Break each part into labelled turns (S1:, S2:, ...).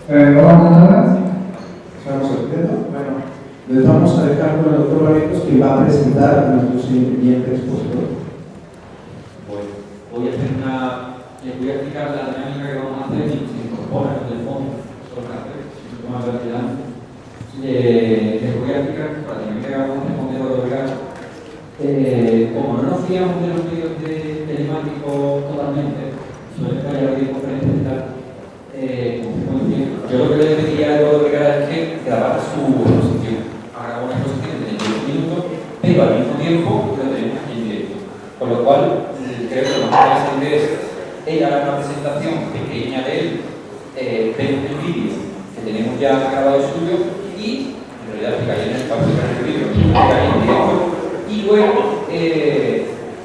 S1: Hola, buenas tardes. Estamos repitiendo. Bueno, les vamos a dejar con el doctor Barrientos, que va a presentar a nuestro siguiente expositor.
S2: Voy a hacer les voy a explicar la dinámica que vamos a hacer y se incorpora en el fondo, solo que hacer, si no más velocidad. Les voy a explicar la dinámica que vamos a hacer con Pedro Delgado. Como no nos fiamos de los medios telemáticos totalmente, suele fallar videoconferencias y tal. Muy bien. Yo lo que le pediría a Eduardo Vergara es que grabara su exposición. Haga una exposición de 10 minutos, pero al mismo tiempo lo tenemos aquí en directo. Con lo cual, creo que lo más interesante es ella haga una presentación pequeña de él, vemos el vídeo que tenemos ya grabado suyo y en realidad explicaría en el espacio que el vídeo, explicaría en directo y luego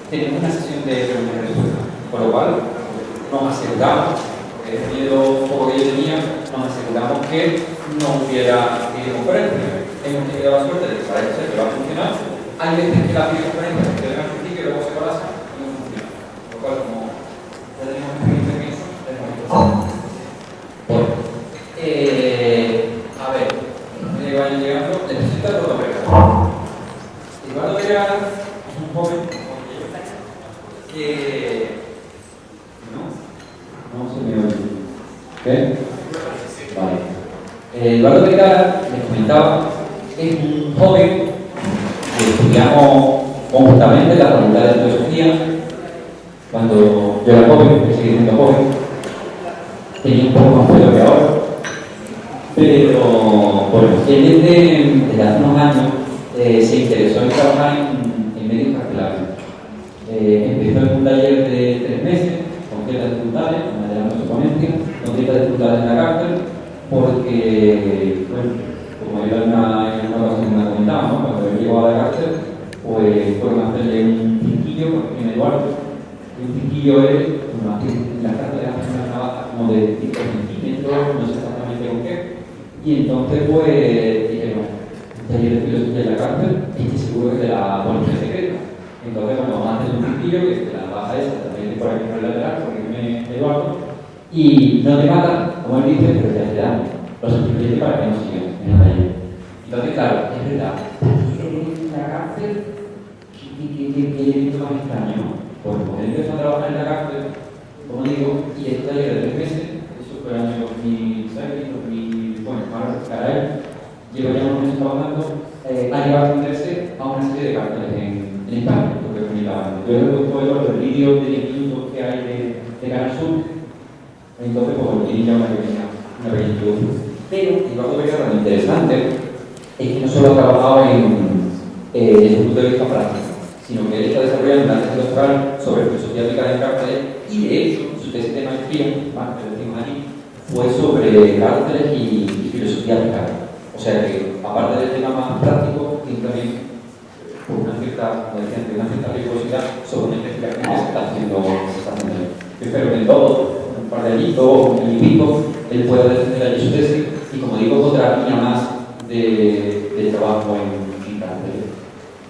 S2: tenemos una sesión de preguntas y respuestas. Con lo cual, nos aseguramos, porque es el miedo poco que yo tenía, nos aseguramos que no hubiera videoconferencia. Hemos tenido la suerte de que parece ser que va a funcionar. Hay veces que las videoconferencias se quedan al principio y luego se colapsan y no funcionan. Por lo cual, como ya tenemos experiencia en eso, tenemos que hacer. Bueno, a ver, me vayan llegando, les presento a Eduardo Vergara. Eduardo Vergara es un joven que no se me oye. ¿Qué? Vale. Eduardo Vergara, les comentaba, es un joven que estudiamos conjuntamente en la Facultad de Filosofía. Cuando yo era joven, que sigue siendo joven, tenía un poco más feo que ahora. Pero, bueno, él desde hace unos años se interesó en trabajar en medios carcelarios. Empezó en un taller de 3 meses, con ciertas dificultades, como adelantó su ponencia, con ciertas dificultades en la cárcel, porque, bueno, como él en una ocasión me comentaba, ¿no? Cuando él llegó a la cárcel, pues fueron a hacerle un cinquillo, porque en Eduardo, un cinquillo es, bueno, en la cárcel hacen una navaja como de 5 centímetros, no sé exactamente con qué, y entonces, pues, dijeron, un taller de filosofía en la cárcel, y estoy seguro que es de la policía secreta. Entonces, bueno, vamos a hacer un cinquillo, que es de la navaja esa, también por aquí por el lateral, porque me Eduardo, y no te mata, como él dice, pero te da lo suficiente para que no sigan en el taller. Entonces, claro, es verdad, en la cárcel, ¿qué es lo más extraño, no? Pues él empezó a trabajar en la cárcel, como digo, y este taller de 3 meses, eso fue el año 2006, 2000, bueno, ahora caray, llevo ya unos meses trabajando, ha llegado a atenderse a una serie de cárceles en España, porque es muy grande. Yo he puesto los vídeos de 10 minutos que hay de Canal Sur, entonces, pues, tiene ya una pequeña introducción. Pero, Eduardo Vergara, lo interesante es que no solo ha trabajado desde el punto de vista práctico, sino que él está desarrollando una tesis doctoral sobre filosofía aplicada en cárceles y, de hecho, su tesis de maestría, más que lo decimos aquí, fue sobre cárceles y filosofía aplicada. O sea que, aparte del tema más práctico, tiene también una cierta, como decía antes, una cierta rigurosidad sobre una investigación que se está haciendo. Yo espero que en todo, un par de añitos, un año y pico, él pueda defender allí su tesis y, como digo, otra línea más de trabajo en cárceles.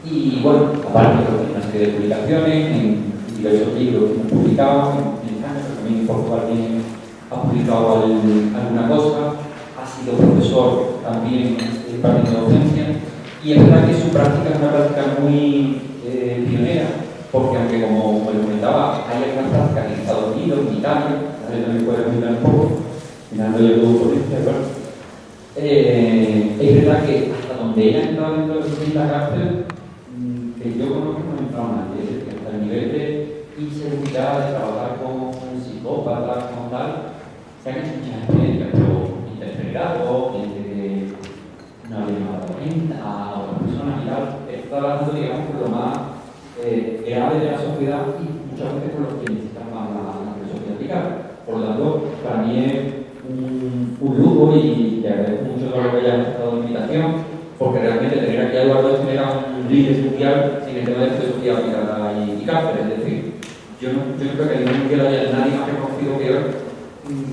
S2: Y bueno, aparte de una serie de publicaciones en diversos libros que hemos publicado en España, pero también en Portugal ha publicado alguna cosa, ha sido profesor también en parte de docencia, y es verdad que su práctica es una práctica muy pionera, porque aunque como le comentaba, hay algunas prácticas en Estados Unidos, en Italia, también me puede comentar un poco, mirando yo todo por ¿verdad? Es verdad que hasta donde ella ha entrado dentro de la cárcel, que yo conozco no ha entrado nadie, es decir, hasta el nivel de inseguridad, de trabajar con psicópatas, con tal, se han hecho muchas experiencias, pero interpretado, gente que no había llamado a otras personas y tal, está hablando, digamos, por lo más grave de la sociedad y muchas veces por los que necesitan más la filosofía aplicada. Por lo tanto, para mí es un lujo y le agradezco mucho todo lo que haya aceptado la invitación, porque realmente tener aquí a Eduardo genera un líder mundial sin el tema de filosofía aplicada y cárceles. Es decir, yo no creo que a nivel mundial haya nadie más reconocido que él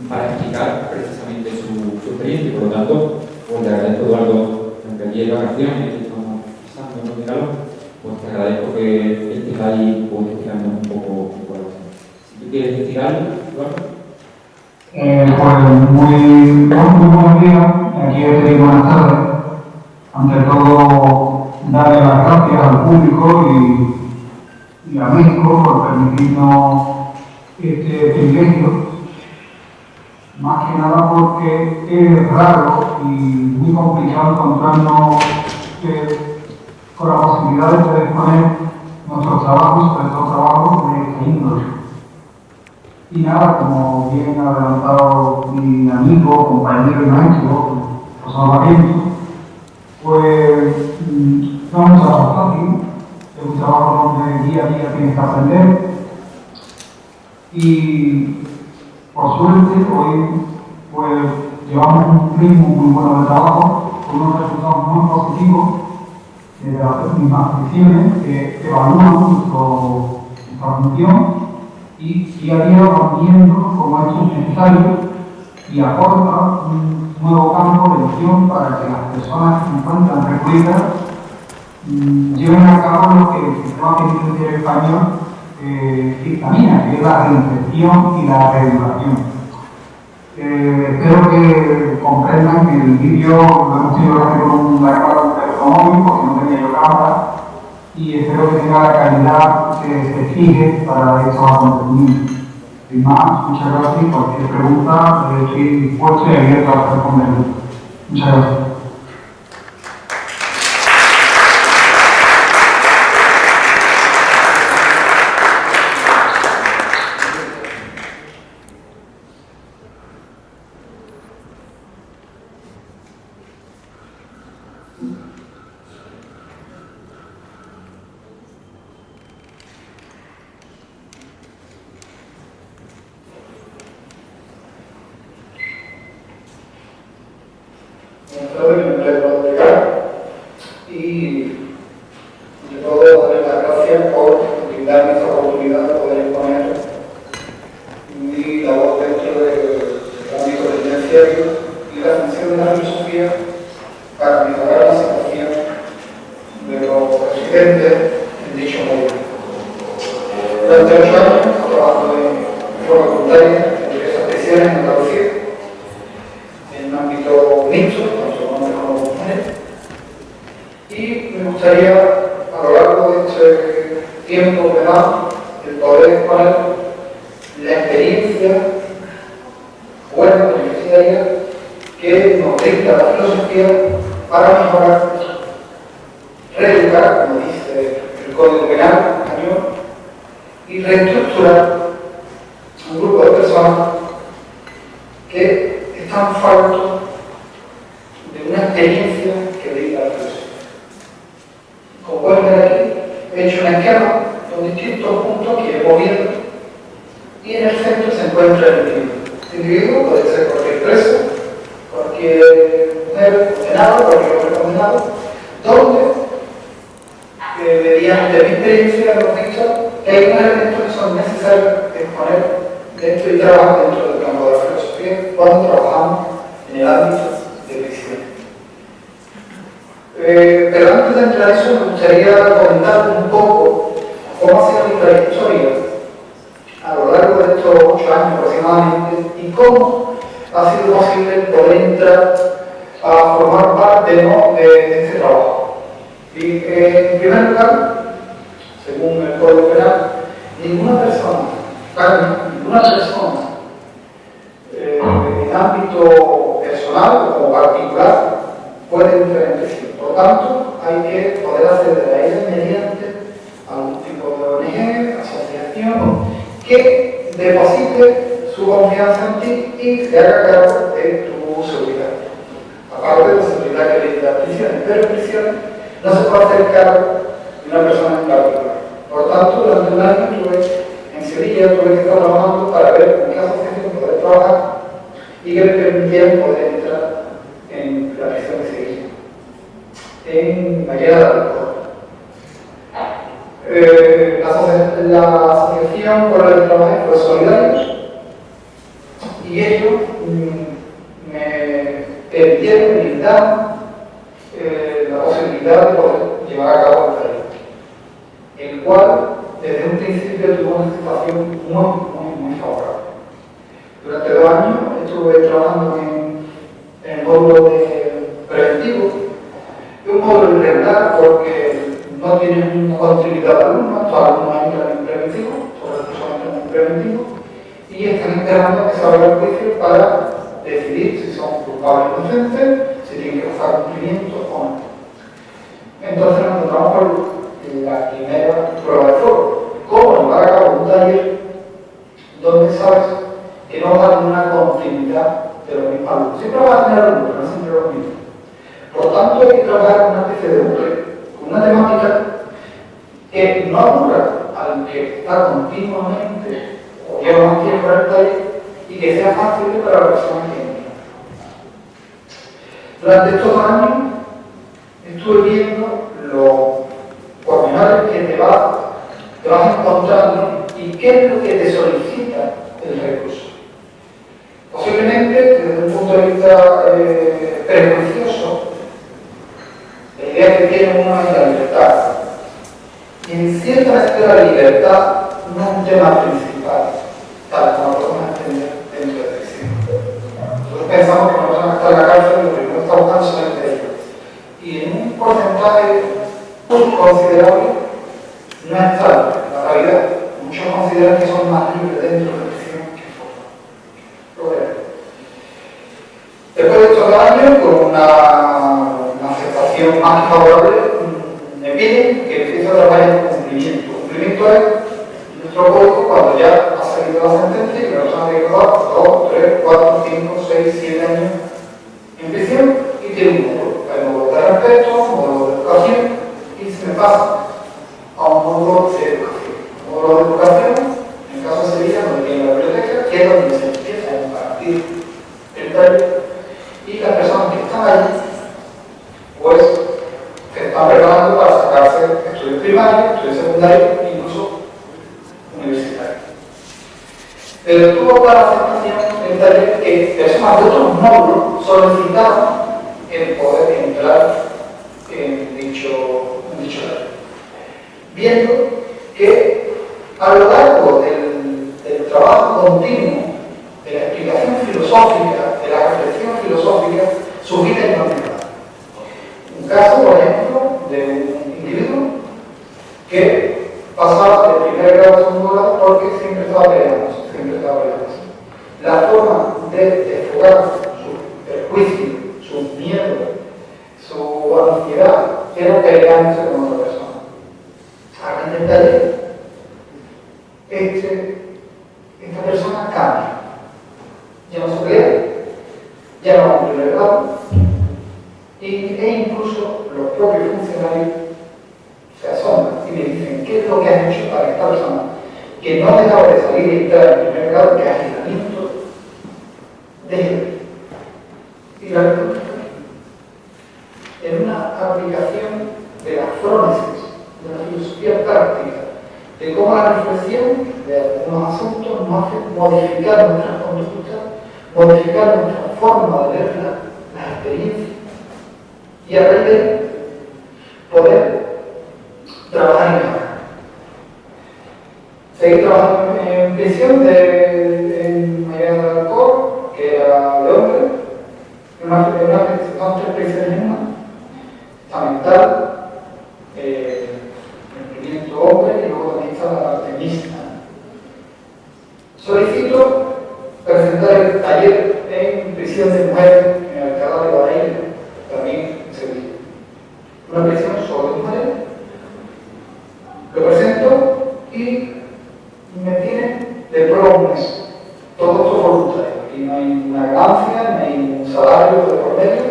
S2: para explicar precisamente su experiencia, y por lo tanto, pues le agradezco a Eduardo, aunque allí hay vacaciones, que estamos pasando en el calor, pues te agradezco que estés ahí pues, explicando un poco algo. Si tú quieres decir algo, Eduardo.
S3: Pues muy buenos días, aquí buenas tardes. Ante todo, darle las gracias al público y a México por permitirnos este privilegio, más que nada porque es raro y muy complicado encontrarnos con la posibilidad de poder exponer nuestros trabajos, sobre todo trabajos de este índole. Y nada, como bien ha adelantado mi amigo, compañero y maestro, José Barrientos, pues no es un trabajo fácil, es un trabajo donde día a día tienes que aprender y por suerte hoy pues llevamos un ritmo muy bueno de trabajo con unos resultados muy positivos de las mismas sesiones que evalúan nuestra función y día a día van viendo cómo esto es necesario y aporta un nuevo campo de visión para que las personas que se encuentran recluidas lleven a cabo lo que el sistema penitenciario español dictamina, que es la reinserción y la reeducación. Espero que comprendan que el vídeo lo hemos tenido que hacer con una cámara de teléfono móvil porque no tenía yo cámara y espero que tenga la calidad que se exige para estos acontecimientos. Sin más, muchas gracias. Cualquier pregunta, estoy dispuesto y abierto a responder. Muchas gracias.
S4: Y de todo darle las gracias por brindarme esta oportunidad de poder exponer mi labor dentro del ámbito penitenciario y la función de la filosofía para mejorar la situación de los residentes en dicho medio. Durante 8 años he trabajado de forma voluntaria en diversas prisiones en Andalucía, en un ámbito mixto, tanto hombres como mujeres. Y me gustaría, a lo largo de este tiempo penal, el poder exponer la experiencia buena, beneficiaria, que nos brinda la filosofía para mejorar, reeducar, como dice el Código Penal español, y reestructurar un grupo de personas que están faltos de una experiencia que brinda la filosofía. Como pueden ver aquí, he hecho un esquema con distintos puntos que he movido y en el centro se encuentra el individuo. El individuo puede ser cualquier preso, cualquier mujer condenada, cualquier hombre condenado, donde, mediante mi experiencia, hemos visto que hay unos elementos que son necesarios exponer dentro y trabajar dentro del campo de la filosofía cuando trabajamos en el ámbito de prisión. Pero antes de entrar a eso, me gustaría comentar un poco cómo ha sido mi trayectoria a lo largo de estos 8 años aproximadamente y cómo ha sido posible poder entrar a formar parte de este trabajo. Y en primer lugar, según el Código Penal, ninguna persona en ámbito personal o particular puede entrar en prisión. Por tanto, hay que poder acceder a ella mediante algún tipo de ONG, asociación, que deposite su confianza en ti y se haga cargo de tu seguridad. Aparte de la seguridad que le da prisiones, pero en prisiones no se puede hacer cargo de una persona en particular. Por tanto, durante un año estuve en Sevilla, tuve que estar trabajando para ver con qué asociación poder trabajar y que me permitieran poder entrar en la prisión de Sevilla, en Maqueda de Alcor. La asociación con la que trabajé fue Solidarios y ellos me permitieron brindar la posibilidad de poder llevar a cabo el proyecto, el cual desde un principio tuvo una situación muy favorable. Durante 2 años estuve trabajando en el módulo de preventivo. Es un módulo irregular porque no tiene una continuidad de alumnos, todos los alumnos entran en preventivo, todos los cursos entran en preventivo, y están esperando que se abra el juicio para decidir si son culpables o inocentes, si tienen que pasar cumplimiento o no. Entonces nos encontramos con la primera prueba de fuego. ¿Cómo llevar a cabo un taller donde sabes que no va a tener una continuidad de los mismos alumnos? Siempre va a tener alumnos, pero no siempre los mismos. Por lo tanto, hay que trabajar con una especie de bucle, con una temática que no aburra al que está continuamente o lleva más tiempo en el taller y que sea fácil para la persona que entra. Durante estos años estuve viendo los pormenores que te vas encontrando y qué es lo que te solicita el recurso. Posiblemente, desde un punto de vista prejuicioso, la idea que tiene uno es la libertad. Y en cierta medida la libertad no es un tema principal, tal como lo podemos entender dentro de prisión. Nosotros pensamos que una persona que está en la cárcel lo primero que está buscando son el derecho. Y en un porcentaje considerable no es tal la realidad. Muchos consideran que son más libres dentro de la prisión que fuera. Lo veremos. Después de estos años, con una aceptación más favorable, me piden que empiece a trabajar en cumplimiento. Cumplimiento es nuestro código cuando ya ha salido la sentencia y que la persona tiene que dar 2, 3, 4, 5, 6, 7 años en prisión y tiene un módulo. Hay módulo de respeto, módulo de educación y se me pasa a un módulo de educación. Un módulo de educación, en el caso de Sevilla, donde tiene la biblioteca, que es donde se empieza a impartir el taller y las personas que están allí, pues, se están preparando para sacarse estudios primarios, estudios secundarios e incluso universitarios. Pero tuvo para la aceptación del taller que personas de otros módulos solicitaron el poder entrar en dicho taller. Viendo que a lo largo del trabajo continuo, de la explicación filosófica, de la reflexión filosófica, su vida es novedad. Un caso, por ejemplo, de un individuo que pasaba del primer grado a segundo grado porque siempre estaba peleando. La forma de desfogar su perjuicio, su miedo, su ansiedad, era peleándose con otra persona. Aquí en el taller, esta persona cambia. Ya no se pelea, ya no va a primer grado, e incluso los propios funcionarios se asombran y me dicen ¿qué es lo que has hecho para que esta persona que no dejaba de salir y entrar en primer grado, que agitamiento de y la respuesta en una aplicación de la frónesis, de la filosofía práctica, de cómo la reflexión de algunos asuntos nos hace modificar nuestras conductas, modificar nuestra forma de ver las experiencias y a raíz de poder trabajar en la seguí trabajando en prisión en Mariana del Alcor, que era de hombre, son 3 prisiones en una, estamental, cumplimiento hombre y luego también está la parte mixta. Solicito presentar el taller en prisión de mujeres en Alcalá de Guadaira, también en Sevilla. Una prisión solo de mujeres. Lo presento y me tienen de prueba un mes. Todo esto voluntario. Aquí no hay una ganancia, no hay un salario de por medio.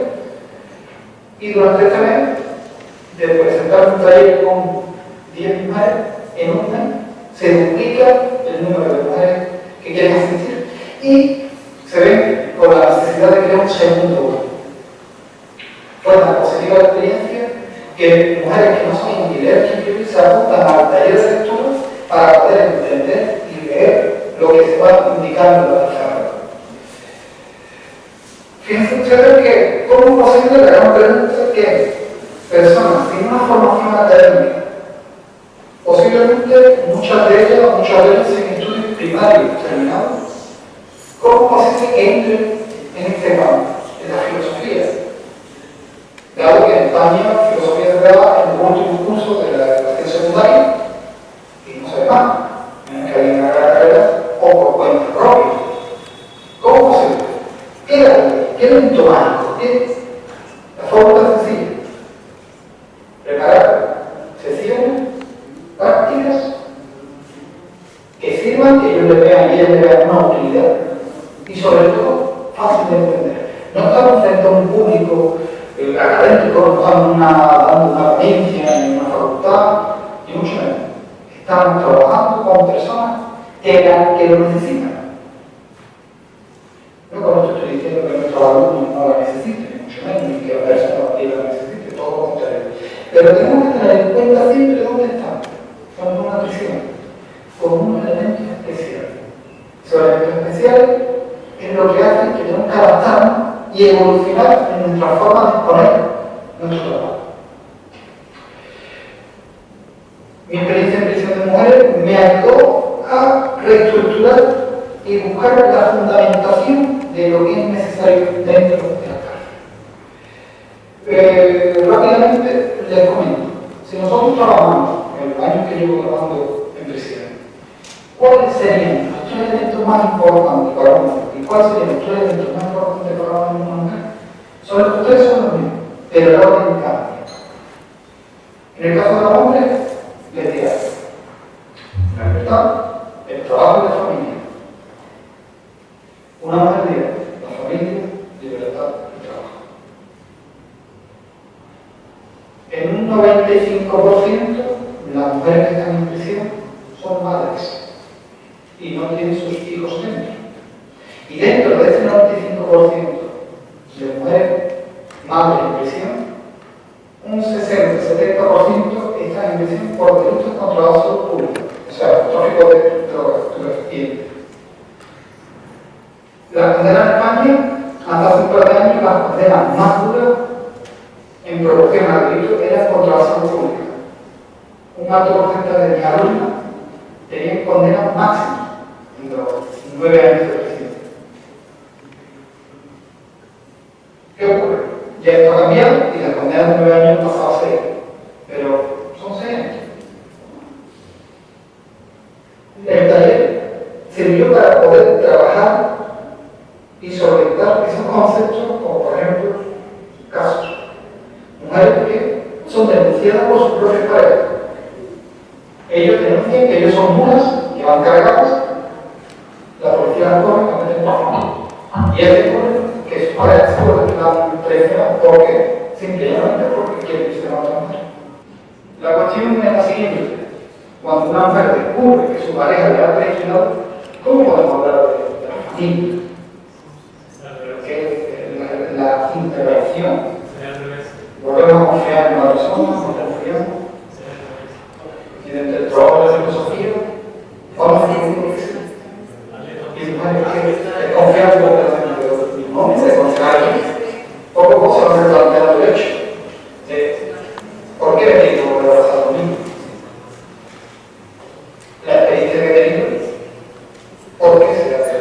S4: Y durante este mes, de presentar un taller con 10 mujeres, en un mes se duplica el número de mujeres que quieren asistir y se ven con la necesidad de crear un segundo grupo. Fue una positiva experiencia que mujeres que no son ni leer ni escribir se apuntan al taller de lectura para poder entender y leer lo que se va indicando en la pizarra. Fíjense ustedes que, ¿cómo es posible que hagan preguntas que personas sin una formación académica, posiblemente muchas de ellas en estudios primarios terminados, ¿Cómo es posible que entre en este campo, en la filosofía? Dado que en España la filosofía se da en el último curso de la educación secundaria y no se ve más, que hay una carrera o por cuenta propia. ¿Cómo es posible? ¿Qué es la ley? ¿Qué es el entomático? ¿Qué es la fórmula sencilla? Preparar sesiones, prácticas que sirvan, que ellos le vean y ellos le vean una utilidad y sobre todo fácil de entender. No estamos frente a un público académico, no estamos dando una ponencia en una facultad, ni mucho menos. Estamos trabajando con personas que lo necesitan. No con esto estoy diciendo que nuestros alumnos no la necesiten, ni mucho menos, ni que la persona la necesite, todo lo contrario. Pero tenemos que tener en cuenta siempre dónde estamos, cuando una nutrición, como un elemento especial. Esos elementos especiales es lo que hace que tenemos que adaptarnos y evolucionar en nuestra forma de exponer nuestro trabajo. Mi experiencia en prisión de mujeres me ayudó a reestructurar y buscar la fundamentación de lo que es necesario dentro de la cárcel. Rápidamente les comento. Si nosotros trabajamos en los años que llevo trabajando en prisión, ¿cuáles serían los tres elementos más importantes para un hombre? ¿Y cuáles serían los tres elementos más importantes para una mujer? Son los tres, son los mismos, pero el orden cambia. En el caso de los hombres, les dirá la libertad, el trabajo y la familia. Una mujer dirá la familia, libertad y trabajo. En un 95%, las mujeres que están en prisión son madres y no tienen sus hijos dentro. Y dentro de ese 95% de mujeres madres en prisión, un 60-70% están en prisión por delitos contra la salud pública, o sea, tráfico de drogas, estupefacientes. La condena en España, hasta hace un par de años, las condenas más duras en proporción al delito eran contra la salud pública. Un alto porcentaje de mis alumnos tenían condenas máximas en los 9 años de prisión. ¿Qué ocurre? Ya esto ha cambiado y las condenas de 9 años han pasado a 6, pero son 6 años. El taller sirvió para poder trabajar y solventar esos conceptos, como por ejemplo casos. Mujeres que son denunciadas por sus propios parejas. Ellos denuncian que ellos son mulas, que van cargadas, la policía las coge, las meten por favor. Y ellos descubren que sus parejas la han traicionado porque, simplemente porque quieren irse a otra mujer. La cuestión es la siguiente: cuando una mujer descubre que su pareja le ha traicionado, ¿cómo podemos hablar de la familia? Que la intervención. Volvemos a confiar en una persona, no confiamos. Y dentro del trabajo de la filosofía, vamos a decir que sí. Y es confiar en el hombre, de confiar en él. Poco a poco se va a replantear el hecho de por qué he tenido que volver a pasar lo mismo. La experiencia que he tenido, ¿por qué se hace?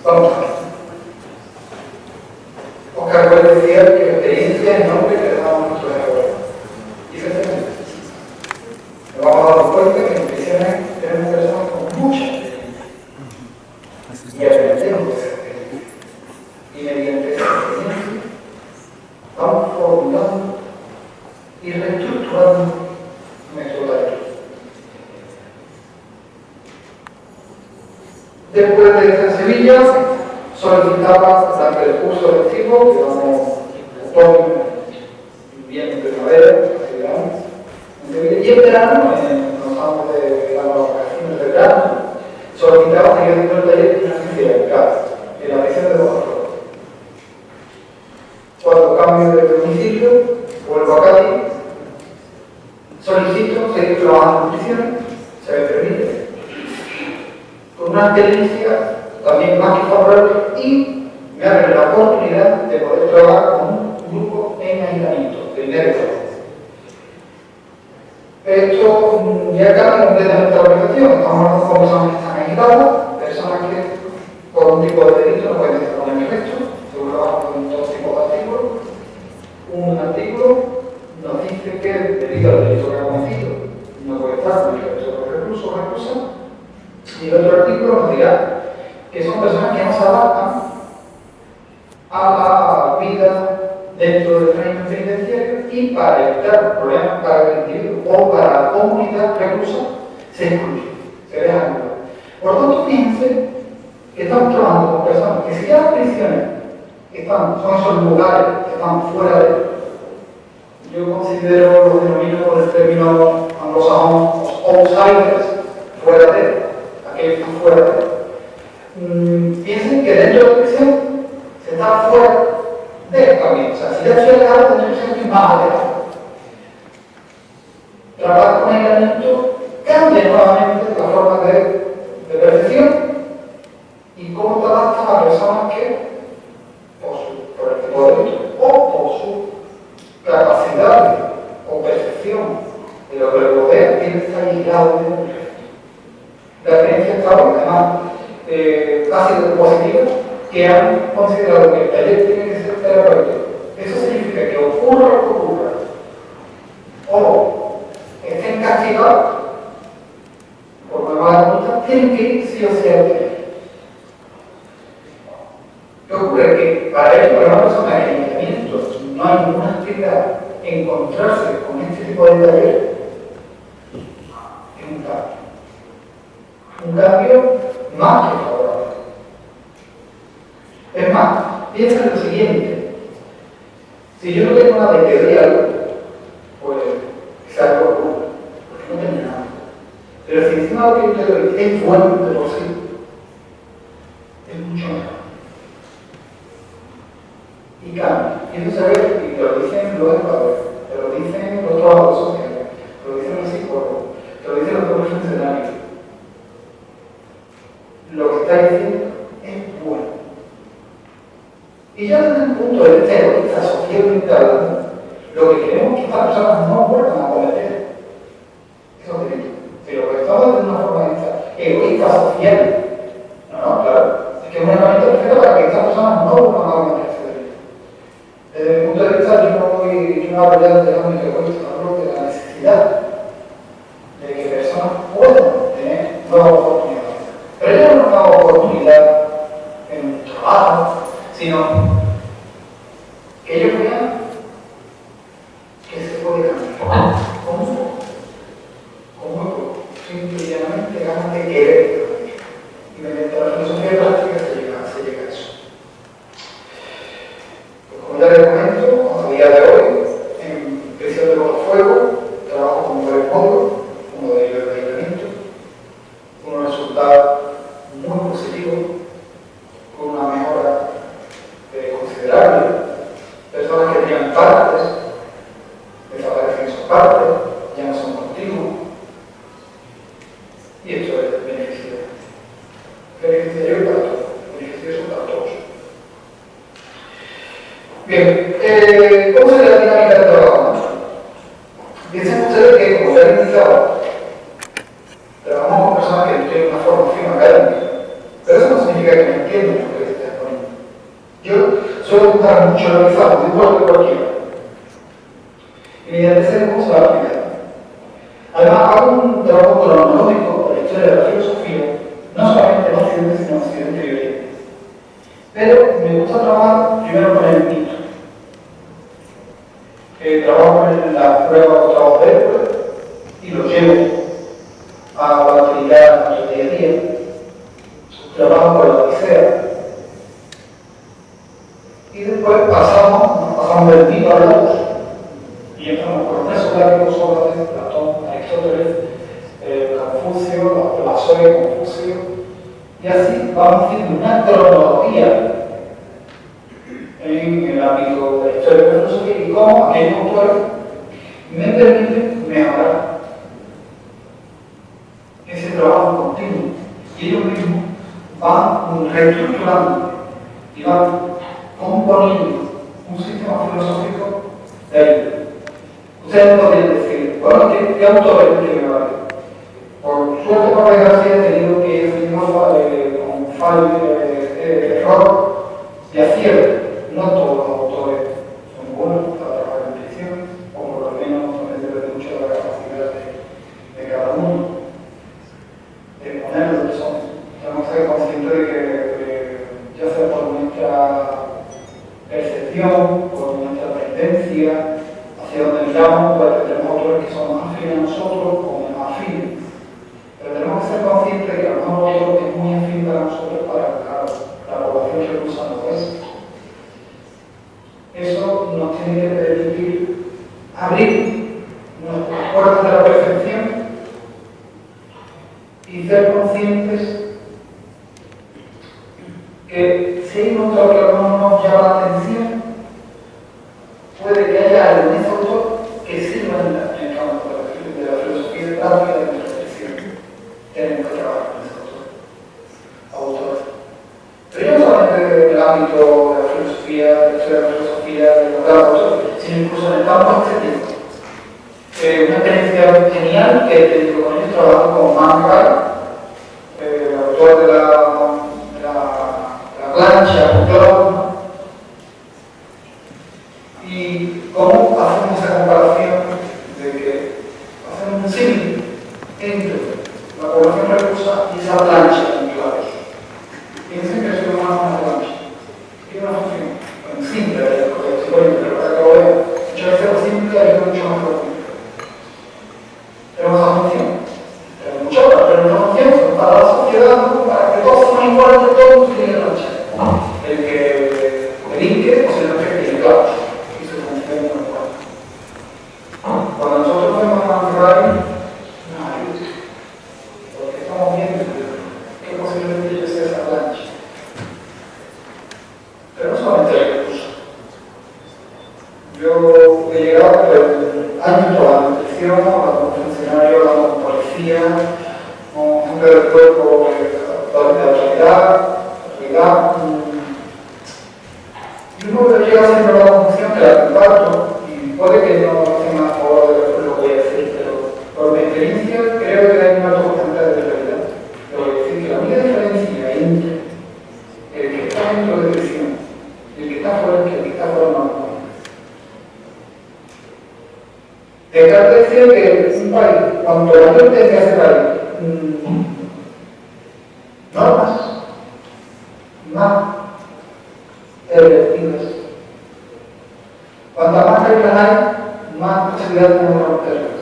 S4: Vamos a ver. Oscar Wilde decía que la experiencia es el nombre que le damos a nuestros errores. Y efectivamente, nos vamos a dar cuenta que en prisiones tenemos personas con mucha experiencia. Y aprendemos de esa experiencia. Y mediante esa experiencia vamos formulando y reestructurando nuestro taller. Después de estar en Sevilla, solicitaba durante el curso lectivo, que vamos otoño, invierno, primavera, así verano, y en verano, nos vamos de las vacaciones de verano, solicitaba seguir dentro del taller de una ciencia de casa, en la prisión de Bojador. Cuando cambio de domicilio, vuelvo a Cádiz, solicito seguir trabajando en prisiones, se me permite, con una experiencia también más que favorable, y me abre la oportunidad de poder trabajar con un grupo en aislamiento, de nervios. Esto ya cambia completamente la organización. Estamos hablando con personas que están aisladas, personas que son personas que no se adaptan a la vida dentro del régimen penitenciario y para evitar problemas para el individuo o para la comunidad reclusa se excluye, se deja de lado. Por lo tanto, fíjense que estamos trabajando con personas que si ya las prisiones son esos lugares que están fuera de... Yo considero, lo denomino por el término anglosajón, los outsiders, fuera de, aquellos que están fuera de. Piensen que dentro de la prisión se está fuera de también. O sea, si ya estoy alejado de la prisión, estoy más alejado. Trabajar con aislamiento cambia nuevamente la forma de percepción y cómo trabaja a personas que, por el tipo de delito o por su capacidad o percepción de lo que le rodea, tiene que estar aislado de un resto. La experiencia está además ha sido positiva, que han considerado que el taller tiene que ser terapéutico. Eso significa que ocurra lo que ocurra, o estén castigados por una mala conducta, tienen que ir sí o sí al taller. ¿Qué ocurre? Que para ello, para una persona de aislamiento, no hay ninguna actividad, encontrarse con este tipo de taller es un cambio. Un cambio más que favorable. Es más, piensa en lo siguiente: si yo no tengo nada que ver algo, pues salgo porque no tengo nada. Pero si encima lo que yo te doy es bueno de por sí, es mucho mejor. Y cambia. Y eso se ve, y te lo dicen los educadores, te lo dicen los trabajadores sociales, te lo dicen los psicólogos, te lo dicen los propios funcionarios. Lo que está diciendo es bueno. Y ya desde el punto de vista egoísta, socialmente hablando, lo que queremos es que estas personas no vuelvan a cometer esos delitos. Si lo que estamos de una forma de vista egoísta social, no, claro, es que es una herramienta perfecta para que estas personas no vuelvan a cometer ese delito. Desde mi punto de vista, yo no hablo ya del ámbito egoísta, hablo de la necesidad de que personas puedan tener nuevas oportunidades. Pero ya no es una oportunidad en un trabajo, sino que ellos vean que se puede cambiar. Como simple y llanamente ganas de querer. Y mediante la filosofía práctica se llega a eso. Pues como ya les comento, a día de hoy, en prisión de Botafuego, trabajo con varios módulos, uno de ellos de aislamiento, unos resultados muy positivos, con una mejora considerable. Personas que tenían partes, desaparecen esos partes, ya no son continuos. Y esto es beneficioso. Beneficioso para todos. Beneficioso para todos. Bien, ¿cómo sería la dinámica del trabajo? Piensen ustedes que, como ya he indicado, trabajamos con personas que no tienen una formación académica, pero eso no significa que no entiendan lo que se está exponiendo. Yo suelo gustar mucho analizar un dibujo de cualquiera, y mediante ese dibujo se va a aplicar. Además, hago un trabajo cronológico de la historia de la filosofía, no solamente en Occidente, sino en Occidente y Oriente. Pero me gusta trabajar primero con el mito. Trabajo con la prueba de los trabajos de Hércules y lo llevo a la actividad de nuestro día a día. Trabajo con la Odisea. Y después pasamos del mito a la luz. Y entramos por los tres clásicos Sócrates, Platón, Aristóteles, Confucio, Platón y Confucio. Y así vamos haciendo una cronología en el ámbito de la historia de la filosofía y cómo aquellos autores me permiten mejorar ese trabajo continuo. Y ellos mismos van reestructurando y van componiendo un sistema filosófico de ayuda. Ustedes podrían decir, bueno, ¿qué autor es el que me vale? Por suerte, por desgracia, he tenido que ir con fallo, error y acierto. No todos los autores son buenos para trabajar en prisión, o por lo menos depende mucho de la capacidad de cada uno de poner lo que son. Tenemos que ser conscientes de que evolución, por nuestra tendencia, hacia donde miramos, pues tenemos autores que son más afines a nosotros o menos afines. Pero tenemos que ser conscientes de que a lo mejor otro es muy afín para nosotros, para la población que usa no es. Eso nos tiene que permitir abrir nuestras puertas de la perfección y ser conscientes que si hay un autor que a lo mejor nos llama la atención, puede que haya algo en ese autor que sirva en el campo de la filosofía de la vida de nuestra reflexión. Tenemos que trabajar con ese autor. Pero no solamente en el ámbito de la filosofía, de la historia de la filosofía, de los datos, sino incluso en el campo estético. Una experiencia genial que he tenido con ellos, trabajando con Mangal, el autor de la plancha autónoma, y cómo hacemos esa comparación de que hacemos un símil entre la población reclusa y esa plancha en claves. Piensen que el ser humano es una plancha. Tiene una función simple, pero para que lo vean, muchas veces lo simple ayuda mucho más profundo. Tenemos esa función. Tenemos muchas otras, pero nuestra función es para la sociedad, para que todos seamos iguales, que todo el mundo tiene plancha. El que delinque, pues el que tiene clavos. Y su función no es igual. Cuando nosotros vemos a Mangal, no hay. Porque estamos viendo que posiblemente yo sea esa plancha. Pero no solamente el recurso. Yo he llegado años trabajando en nutrición, como funcionario, como policía, como gente del cuerpo de autoridad. Y uno llega siempre a la conclusión que la comparto, y puede que no esté más a favor de lo que voy a decir, pero por mi experiencia creo que hay un alto porcentaje de realidad. Lo voy a decir que la única diferencia entre el que está dentro de prisión y el que está fuera es que el que está fuera no lo. Descartes decía que un país, cuanto mayor tenga ese país normas, más pervertidas. Cuantas más reglas hay, más posibilidad tenemos de romperlas.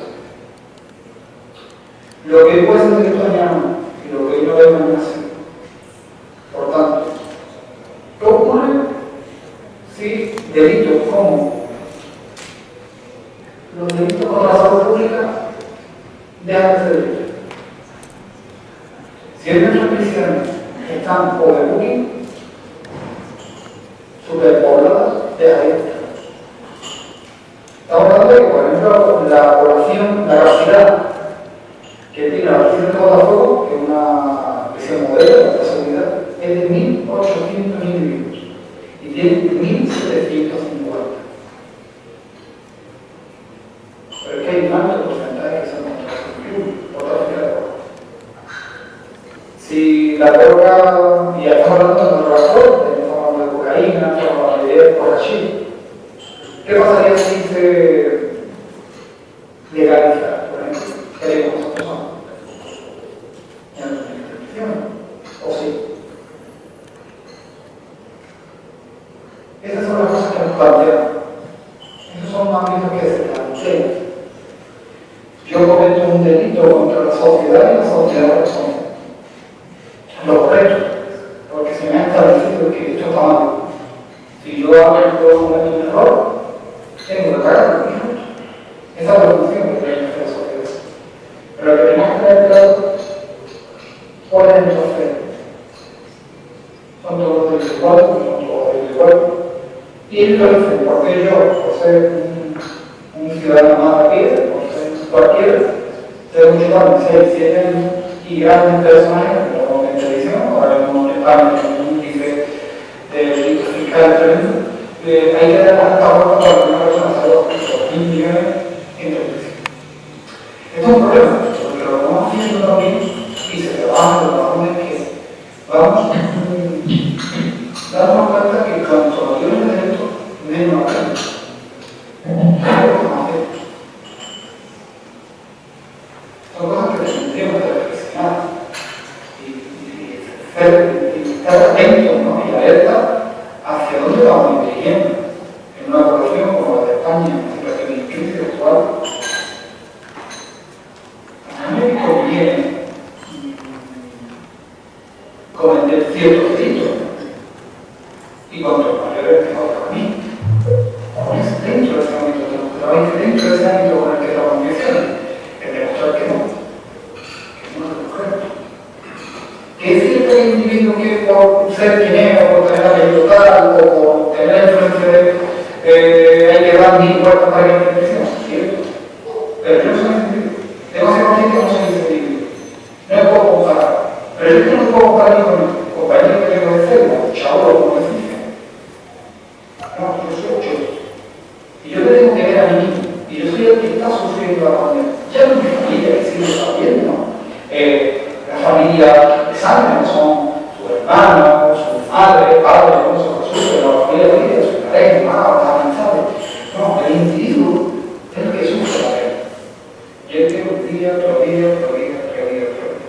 S4: Lo que hoy puede ser delito mañana y lo que hoy no es mañana sí. Por tanto, ¿qué ocurre si delitos como los delitos contra la salud pública dejan de ser delitos? Si en nuestras prisiones están overbooking, superpobladas, deja de estar. Estamos hablando de que, por ejemplo, la población, la capacidad que tiene la prisión de Botafogo, que es una prisión modelo de alta seguridad, es de 1.800 individuos y tiene 1.750. Pero es que hay un alto porcentaje que son contra por tráfico de droga. Si la droga, y ya estamos hablando de drogas fuertes, estamos hablando de cocaína, estamos hablando de borrachín, ¿qué pasaría si se legaliza, por ejemplo? ¿Qué haríamos con esas personas? ¿Ya no tienen prescripción? ¿O sí? Esas son las cosas que nos plantean. Esos son ámbitos que se plantean. Yo cometo un delito contra la sociedad y la sociedad responde. Lo correcto, porque se me ha establecido que esto está mal. Si yo cometo un error, tengo que pagar por mi error. Esa es la función que tiene la sociedad. Pero lo que tenemos que tener claro, ¿cuál es nuestra fe? ¿Son todos los iguales? ¿Son todos iguales? Y ellos lo dicen, porque yo, por ser un ciudadano más a pie, por ser cualquiera, tengo mucho daño, 6, 7 años, y grandes personajes, como en televisión, ahora mismo en España, en un índice de delitos fiscales tremendo, hay que dar hasta ahora para que una persona salga los 1.000 millones en televisión. Esto es un problema, porque lo vamos haciendo también y se trabaja en los razones que vamos darnos cuenta que cuanto mayor es el delito, menos aprendemos. Son cosas que tendríamos que reflexionar y estar atentos, ¿no? Y alerta hacia dónde vamos dirigiendo. Y cuanto mayores mejor para mí. Pones dentro de ese ámbito, trabajes dentro de ese ámbito con el que trabajan condiciones, es demostrar que no es lo correcto. Que es cierto que el individuo que por ser quien es, o por tener apellido tal, o por tener influencia hay que dar 1000 vueltas para que la expresión, ¿cierto? Pero yo no soy ese individuo. Tengo que ser consciente que no soy ese individuo. No me puedo comparar. Pero yo no me puedo comparar con el compañero que tengo de celda, el chavo, como decía. No, yo soy 8. Y yo le tengo que ver a mí mismo. Y yo soy el que está sufriendo la pandemia. Ya no es mi familia que sí lo está viendo, ¿no? La familia de sangre, no son sus hermanos, sus madres, padres, no son sus la familia de vida, sus parejas, hermanos, amistades. No, el individuo es el que sufre la guerra. Y él tiene día tras día, tras día, tras día, tras día.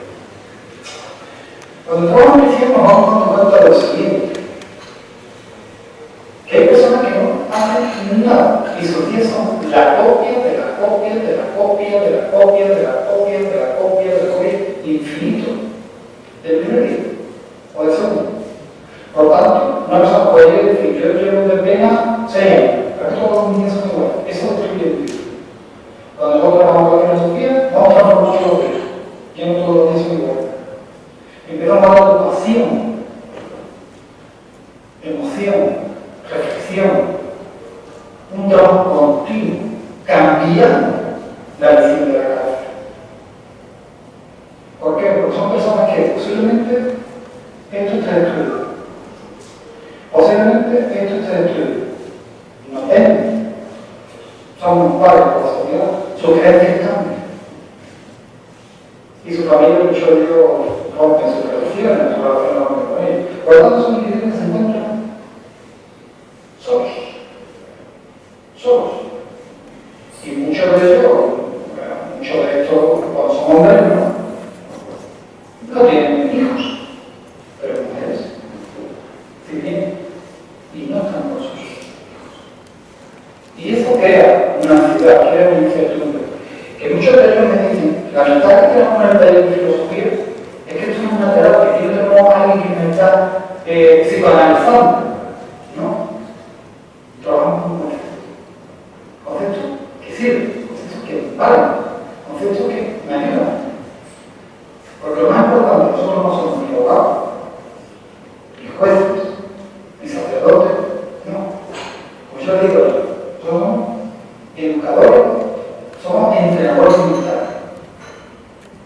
S4: Cuando estamos diciendo, nos vamos dando cuenta de lo siguiente. Que hay personas que no hacen nada y sus días son la copia de la copia de la copia de la copia de la copia de la copia de la copia infinito del primer día o del segundo. Por tanto, una persona puede decir: yo llevo de pena 6 años, pero todos los días son iguales. Eso destruye el individuo. Cuando nosotros trabajamos la filosofía, vamos transformando los días. Ya no todos los días son iguales. Empezamos a hablar de pasión, emoción, reflexión, un trabajo continuo, cambiando la visión de la cabeza. ¿Por qué? Porque son personas que posiblemente esto esté destruido. Posiblemente esto esté destruido. No entienden. Son unos padres por la sociedad. Sus creencias cambian. Y su familia, muchos de ellos rompen sus relaciones, sus relaciones con ellos. Por lo tanto, son individuos que se encuentran solos. Y muchos de ellos, muchos de estos, cuando son hombres, no tienen hijos, pero mujeres sí tienen, y no están con sus hijos. Y eso crea una ansiedad, crea una incertidumbre. Que muchos de ellos me dicen: la ventaja que tenemos en el taller de filosofía es que esto es una terapia, que yo tengo a alguien que me está psicoanalizando, ¿no? Trabajamos con conceptos que sirven, conceptos que valen, conceptos que me ayudan. Porque lo más importante, nosotros no somos ni abogados, ni jueces, ni sacerdotes, no. Como yo digo, somos educadores, somos entrenadores militares.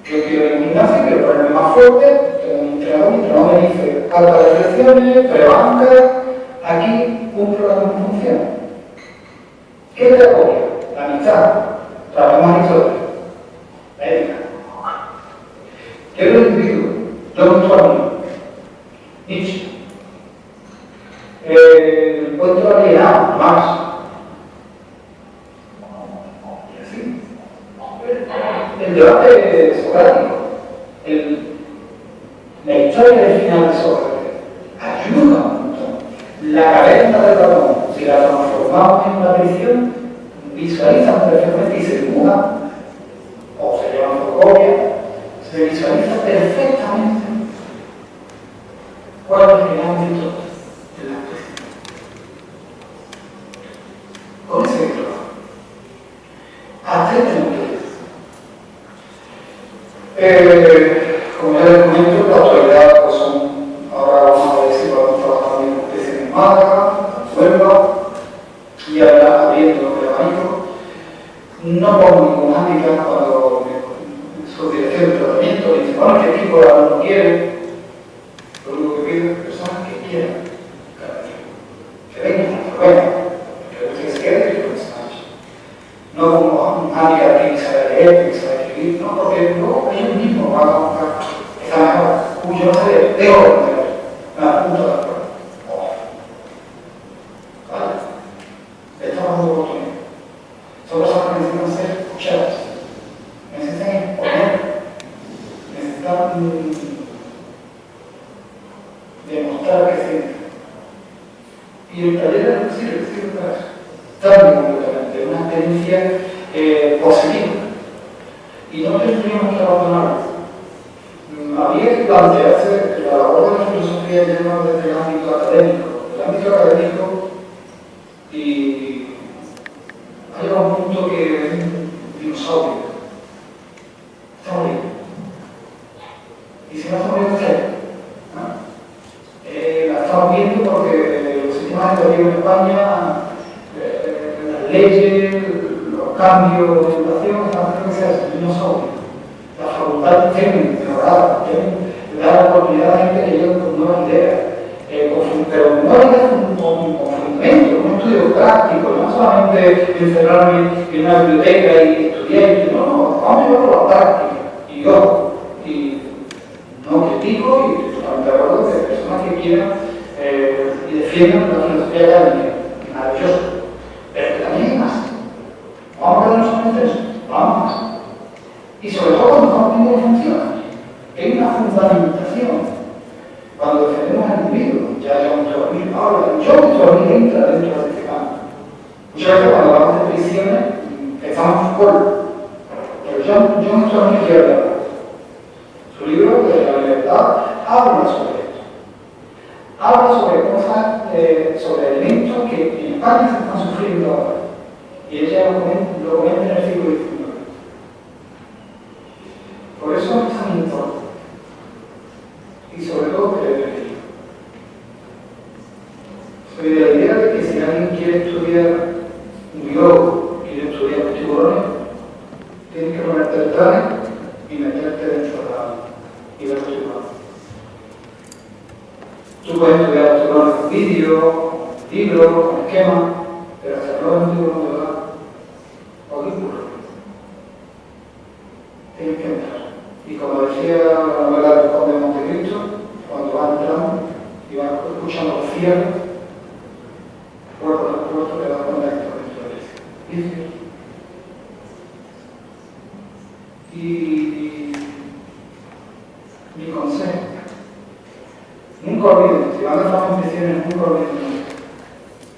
S4: Yo quiero ir a un gimnasio, quiero ponerme más fuerte, tengo un entrenador, mi entrenador me dice: alta de reflexiones, prebanca, aquí cumplo la misma función. ¿Qué te apoya? La amistad, trabajamos Aristóteles, la ética. ¿Qué es el individuo? Yo mucho a mí. Nietzsche. El encuentro alienado, Marx. Y así. El debate socrático, la historia del final de Sócrates, ayuda un montón. La caverna de Platón, si la transformamos en una prisión, visualizan perfectamente y se dibujan, o se llevan fotocopia, se visualiza perfectamente cuál es el ámbito de la prisión. Con ese trabajo. Hasta este momento. Como ya les comento, la actualidad pues son, ahora vamos a ver si podemos trabajar en especies en Málaga, en Huelva, y ahora abriendo el abanico. No pongo ningún hándicap cuando su dirección de tratamiento dice: bueno, ¿qué tipo de alumno quiere? Lo único que pido es personas que quieran cada día, que vengan, que vengan, que se queden y que se marchen. No como un hándicap que sabe leer, que sabe escribir, no, porque luego ellos mismos van a buscar esa mejora. Yo no sé leer, tengo que entender, me apunto de la prueba. ¿Vale? Estamos dando oportunidad. Son personas que necesitan ser escuchadas, necesitan exponer, necesitan demostrar que sienten. Y el taller sirve para eso. Cambia completamente, una experiencia positiva. Y no tendríamos que abandonarlo. Había que plantearse la labor de la filosofía llena desde el ámbito académico, del el ámbito académico y ha llegado a un punto que es un dinosaurio. Está muriendo. Y si no está muriendo, ¿qué? La estamos viendo porque los sistemas educativos en España, las leyes, los cambios de educación están haciendo que sea un dinosaurio. Las facultades tienen que mejorar, tienen que dar oportunidad a la gente que llegue con nuevas ideas, pero no ideas con fundamento, un estudio práctico, no solamente encerrarme en una biblioteca y estudiar, no, vamos a llevarlo a la práctica. Y yo, no critico y totalmente de acuerdo de personas que quieran y defiendan la filosofía académica, maravilloso, pero que también hay más. Vamos a quedarnos solamente en eso, vamos más. Y sobre todo cuando estamos viendo que funciona. Hay una fundamentación. Cuando defendemos al individuo, ya John Stuart habla, John Stuart entra dentro de este campo. Muchas veces cuando hablamos de prisiones, pensamos por pero John Stuart quiere hablar. Su libro, de la libertad, habla sobre esto. Habla sobre cosas, sobre elementos que en España se están sufriendo ahora. Y ella lo comenta en el siglo XIX. Por eso es tan importante. Y sobre todo creer. Soy de la idea de que si alguien quiere estudiar un biólogo, quiere estudiar tiburones, tienes que ponerte el traje y meterte dentro de la agua y ver los tiburones. Tú puedes estudiar los tiburones con vídeo, con libros, con esquemas, pero hacerlo en un tiburón de verdad, o vínculo. Tienes que entrar. Y como decía la novela del Conde de Montecristo, cuando va entrando y va escuchando los cierres, puerto tras puerto, te das cuenta que está dentro de eso. Y es cierto. Y mi consejo, nunca olviden, si van a estar en prisiones, nunca olviden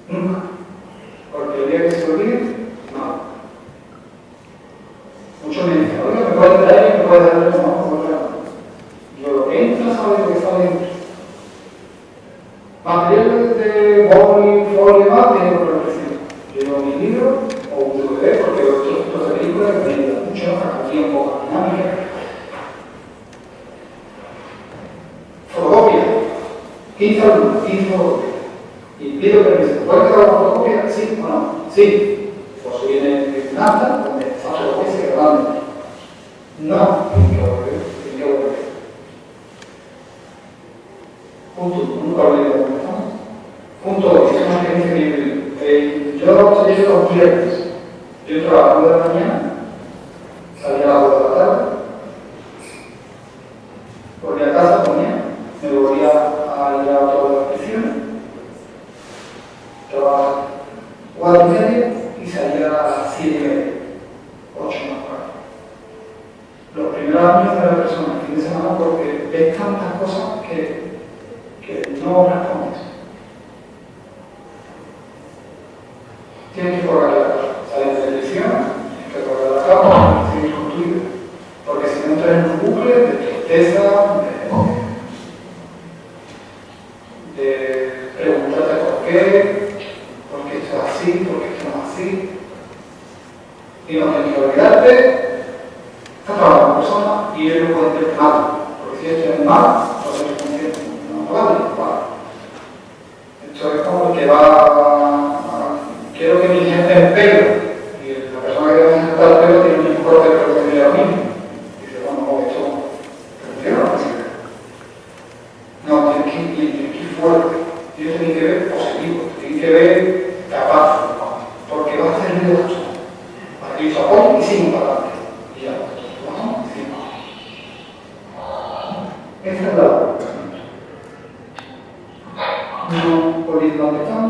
S4: nunca. Porque el día que se olvide, no. Muchos me dicen, oye, me puede traer, me puede dar el no. Yo lo que entra, sabe lo que está dentro. Materiales de boli, folio y más, tengo por la presión. Llevo mi libro o un DVD, porque otros tipos de películas que me ayudan mucho a tiempo, a dinámica. Fotocopia. 15 alumnos, 15 fotocopias. Y pido permiso. ¿Puedes grabar una fotocopia? ¿Sí o no? Sí. Pues viene en acta, donde esa fotocopia se graba. No, tiene que volver. Punto, nunca olvidé la conversación. Punto 2, es una experiencia que yo llevo los viernes. Yo trabajo de la mañana, salía a las 2 de la tarde, volvía a casa, comía, me volvía a ir a todas las prisiones, trabajaba 4:30 y salía a las 7:30, 8 más tarde. Los primeros años de la persona, el fin de semana, porque ves tantas cosas que no respondes. Tienes que correr la casa, sales de televisión, tienes que correr la cama, seguir con tu vida. Porque si no entras en un bucle de tristeza, de preguntarte por qué esto es así, por qué esto no es así. Y no tienes que olvidarte, estás trabajando con persona y ellos no pueden ver mal. Porque si esto es mal, no se responde, no vale, vale. Esto es como el que va. Quiero que mi gente me pegue. Y la persona que va a injertar el pelo tiene un mismo corte de pelo que tiene ahora mismo. Y dice, bueno, no, esto funciona o no funciona. No, tienes que ir fuerte. Tienes que ver positivo. Tienes que ver capaz. Porque vas a hacer ruido de eso. Para que ellos apoyen y sigan para adelante. Y ya, ¿no? Sí. Esta es la labor. No olviden dónde están.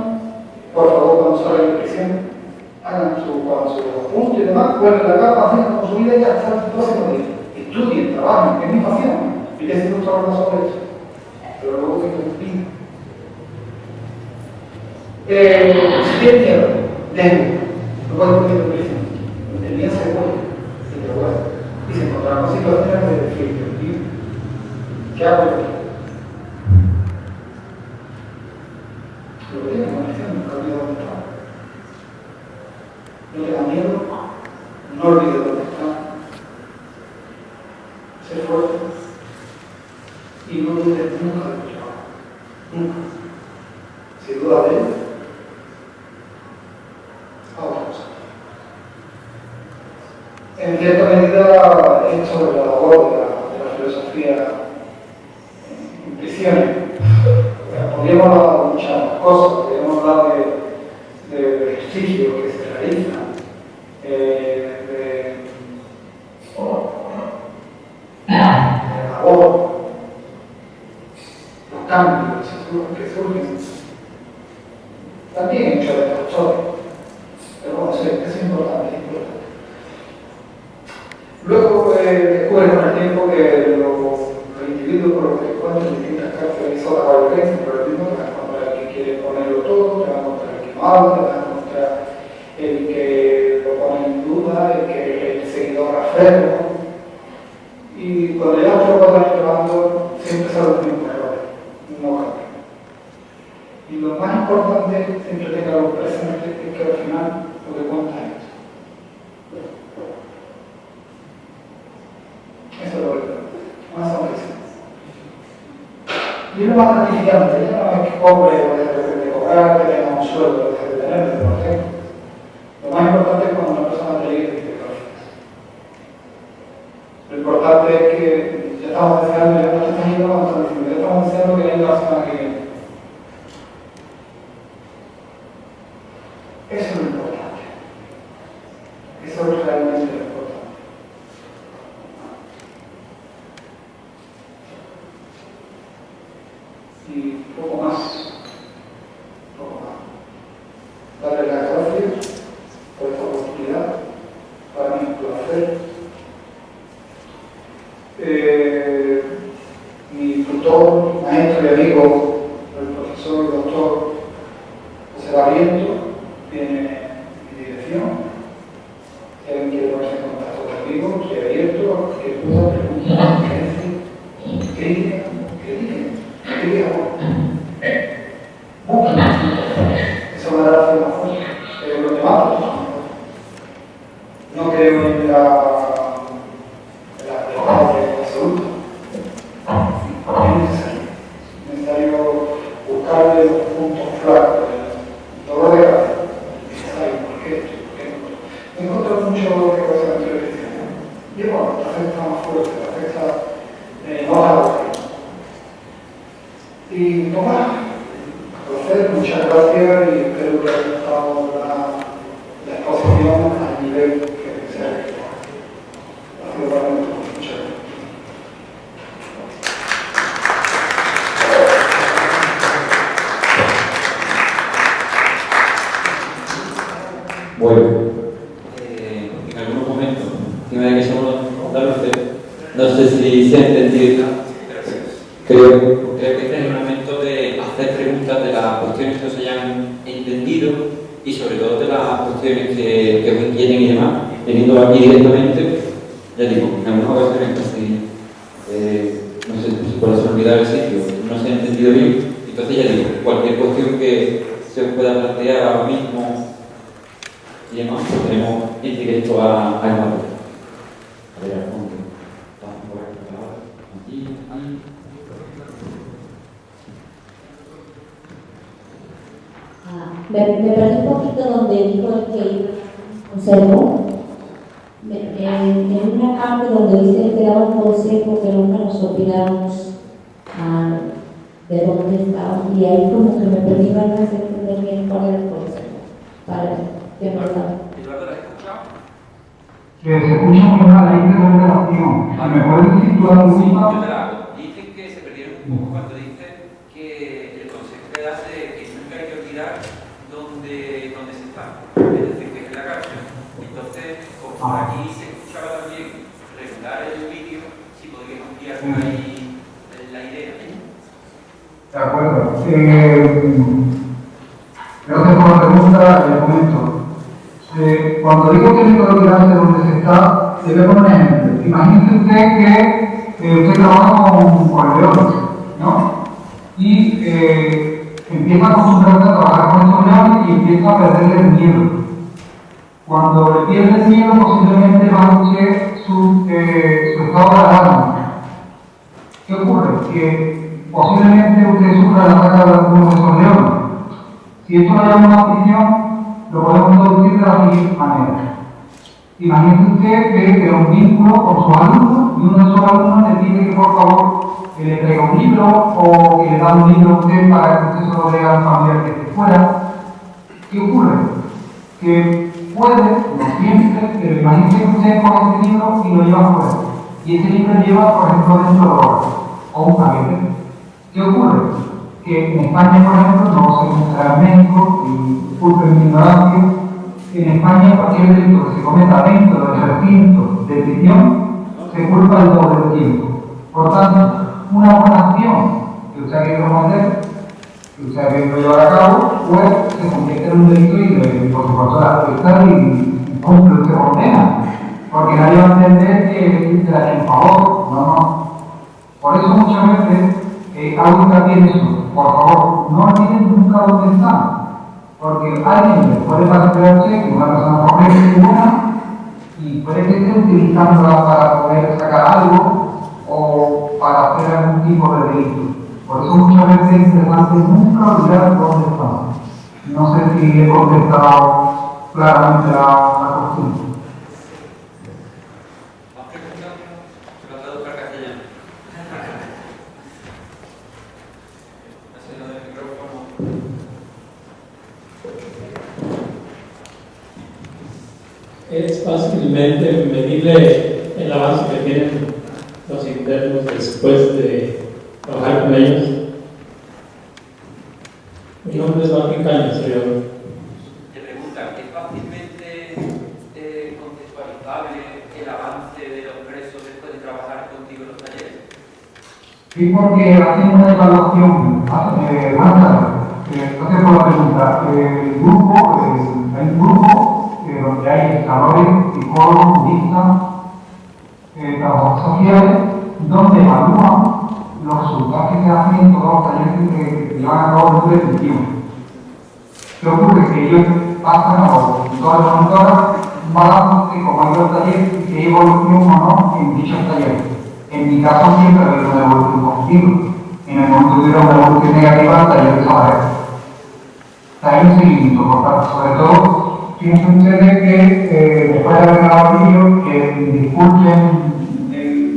S4: Por favor, cuando salgan de prisión, hagan su apunte y demás, vuelven a la cama, hacen con su vida y ya están el próximo día. Estudien, trabajen, que es mi pasión. Y que si no trabajan sobre eso. Pero luego que cumplir. Si tienen miedo, déjenlo. No pueden cumplir en prisión. El día se vuelve. Y se encontrarán con situaciones de decir, ¿qué hago yo aquí? Se lo veía como diciendo, no olvide dónde está. No tenga miedo, no olvide dónde está. Sé fuerte y no dudes nunca de tu trabajo. Nunca. Si dudas de él, a otra cosa. En cierta medida, esto de la labor de la filosofía en prisiones, podríamos hablar de muchas cosas, podríamos hablar de ejercicios que se realizan, de labor, los cambios que surgen, también hechos de pastores, pero bueno, eso es importante, es importante. Luego descubre con el tiempo que los individuos con los que se encuentran en distintas cárceles son la violencia, pero el mismo te va a encontrar el que quiere ponerlo todo, te va a encontrar el que no habla, te va a encontrar el que lo pone en duda, el seguidor aférrimo. Y cuando ya otro 4 años llevando, siempre salen los mismos errores, no cambian. Y lo más importante, siempre tenganlo presente, es que al final lo que cuenta es esto. Eso es lo que una sonrisa. Y lo más gratificante, ya no es que cobre o deje de cobrar, que tenga un sueldo, deje de tener, de no tenga. Lo más importante es cuando una persona te dice que te gracias. Lo importante es que ya estamos deseando, ya no te estás yendo avanzando, sino que ya estamos deseando que venga la semana que viene. Eso es lo importante. Eso es realmente lo importante. Y poco más. Darle las gracias por esta oportunidad. Para mí es un placer. Mi tutor, maestro y amigo, el profesor y doctor José Barriento, tiene mi dirección. Si alguien quiere ponerse en contacto conmigo, estoy abierto, que pueda preguntar, que diga. Eso me dará hacer más fuerte, pero lo demás no creo en la verdad absoluta. Es necesario buscarle los puntos flacos, el dolor de cabeza. Es necesario, ¿por qué esto? ¿Por qué no? Me encuentro mucho de cosas en televisión. Y bueno, la gente está más fuerte, la gente está más aburrida. Y Tomás, muchas gracias y espero que haya gustado la exposición al nivel que se ha hecho. Ha sido para mí muchas gracias.
S2: Bueno, en algunos momentos, encima de que somos andaluces, no sé si se ha entendido. Creo que este es el momento de hacer preguntas de las cuestiones que os hayan entendido y sobre todo de las cuestiones que os inquieten y demás, teniendo aquí directamente, ya digo, en algunas ocasiones casi, no sé si por eso olvidar el sitio, no se ha entendido bien, entonces ya digo, cualquier cuestión que se os pueda plantear ahora mismo y demás, pues tenemos en directo a Emanuel. A ver, ¿dónde? Vamos por aquí, aquí.
S5: Me perdí un poquito donde dijo el que consejo, en una parte donde dice que daba un consejo que nunca nos olvidamos de dónde estábamos, y ahí como que me perdí ganas de entender bien cuál era el consejo, para que no estaba.
S3: Que se escucha muy mal ahí de relación. ¿Me puedes situar un
S2: Sí,
S3: poco?
S2: yo te la hago. Dicen que se perdieron un poco cuando dice que el consejo que hace que nunca hay que olvidar dónde se está, es decir, que es en la cárcel. Entonces, como por aquí se escuchaba también regular el vídeo, si podríamos ampliar por ahí la idea.
S3: De acuerdo. Gracias por la pregunta, le comento. Cuando digo que no hay que olvidarse de dónde se está, le voy a poner un ejemplo. Imagínese usted que usted trabaja con corredores, ¿no? Y empieza a acostumbrarse a trabajar con estos leones y empieza a perderle el miedo. Cuando le pierde el miedo, posiblemente baje su estado de alarma. ¿Qué ocurre? Que posiblemente usted sufra el ataque de alguno de esos leones. Si esto lo llama una afición, lo podemos traducir de la siguiente manera. Imagínese usted que crea un vínculo con su alumno y uno de esos alumnos le pide que por favor que le traiga un libro o que le da un libro a usted para que usted se lo lea a un familiar que esté fuera. ¿Qué ocurre? Que puede, no siempre, pero imagínese que usted coge ese libro y lo lleva fuera. Y ese libro lleva, por ejemplo, dentro del hogar o un paquete. ¿Qué ocurre? Que en España, por ejemplo, no sé cómo será en México, y disculpen mi ignorancia, en España cualquier delito que se cometa dentro del recinto de prisión se culpa el doble del tiempo. Por tanto, una buena acción que usted ha querido cometer, que usted ha querido llevar a cabo, pues se convierte en un delito y por supuesto la afecta y cumple usted condena. Porque nadie va a entender que se la hace en favor, no. Por eso muchas veces algo que tiene eso, por favor, no olviden nunca dónde están. Porque alguien les puede parecer que una persona correcta y buena y puede que esté utilizándola para poder sacar algo o para hacer algún tipo de delito. Por eso muchas veces es interesante nunca olvidar dónde están. No sé si he contestado claramente la cuestión.
S6: Es fácilmente medible el avance que tienen los internos después de trabajar con ellos. Mi nombre es Joaquín Cañas, señor.
S2: Te preguntan, ¿es fácilmente contextualizable el avance de los presos después de trabajar contigo en los talleres?
S3: Sí, porque hacen una evaluación. Buenas tardes. Gracias por la pregunta. Hay un grupo donde hay educadores, psicólogos, juristas, trabajadores sociales, donde evalúan los resultados que se hacen en todos los talleres que llevan a cabo dentro del cultivo. ¿Qué ocurre? Que ellos pasan a los tutores y monitoras un balance de cómo ha ido el taller y si hay evolución o no en dichos talleres. En mi caso siempre ha habido una evolución positiva. En el momento que hubiera una evolución negativa, el taller desaparece. Hay un seguimiento, por tanto, sobre todo, piensen ustedes que después de haber grabado el vídeo, que disculpen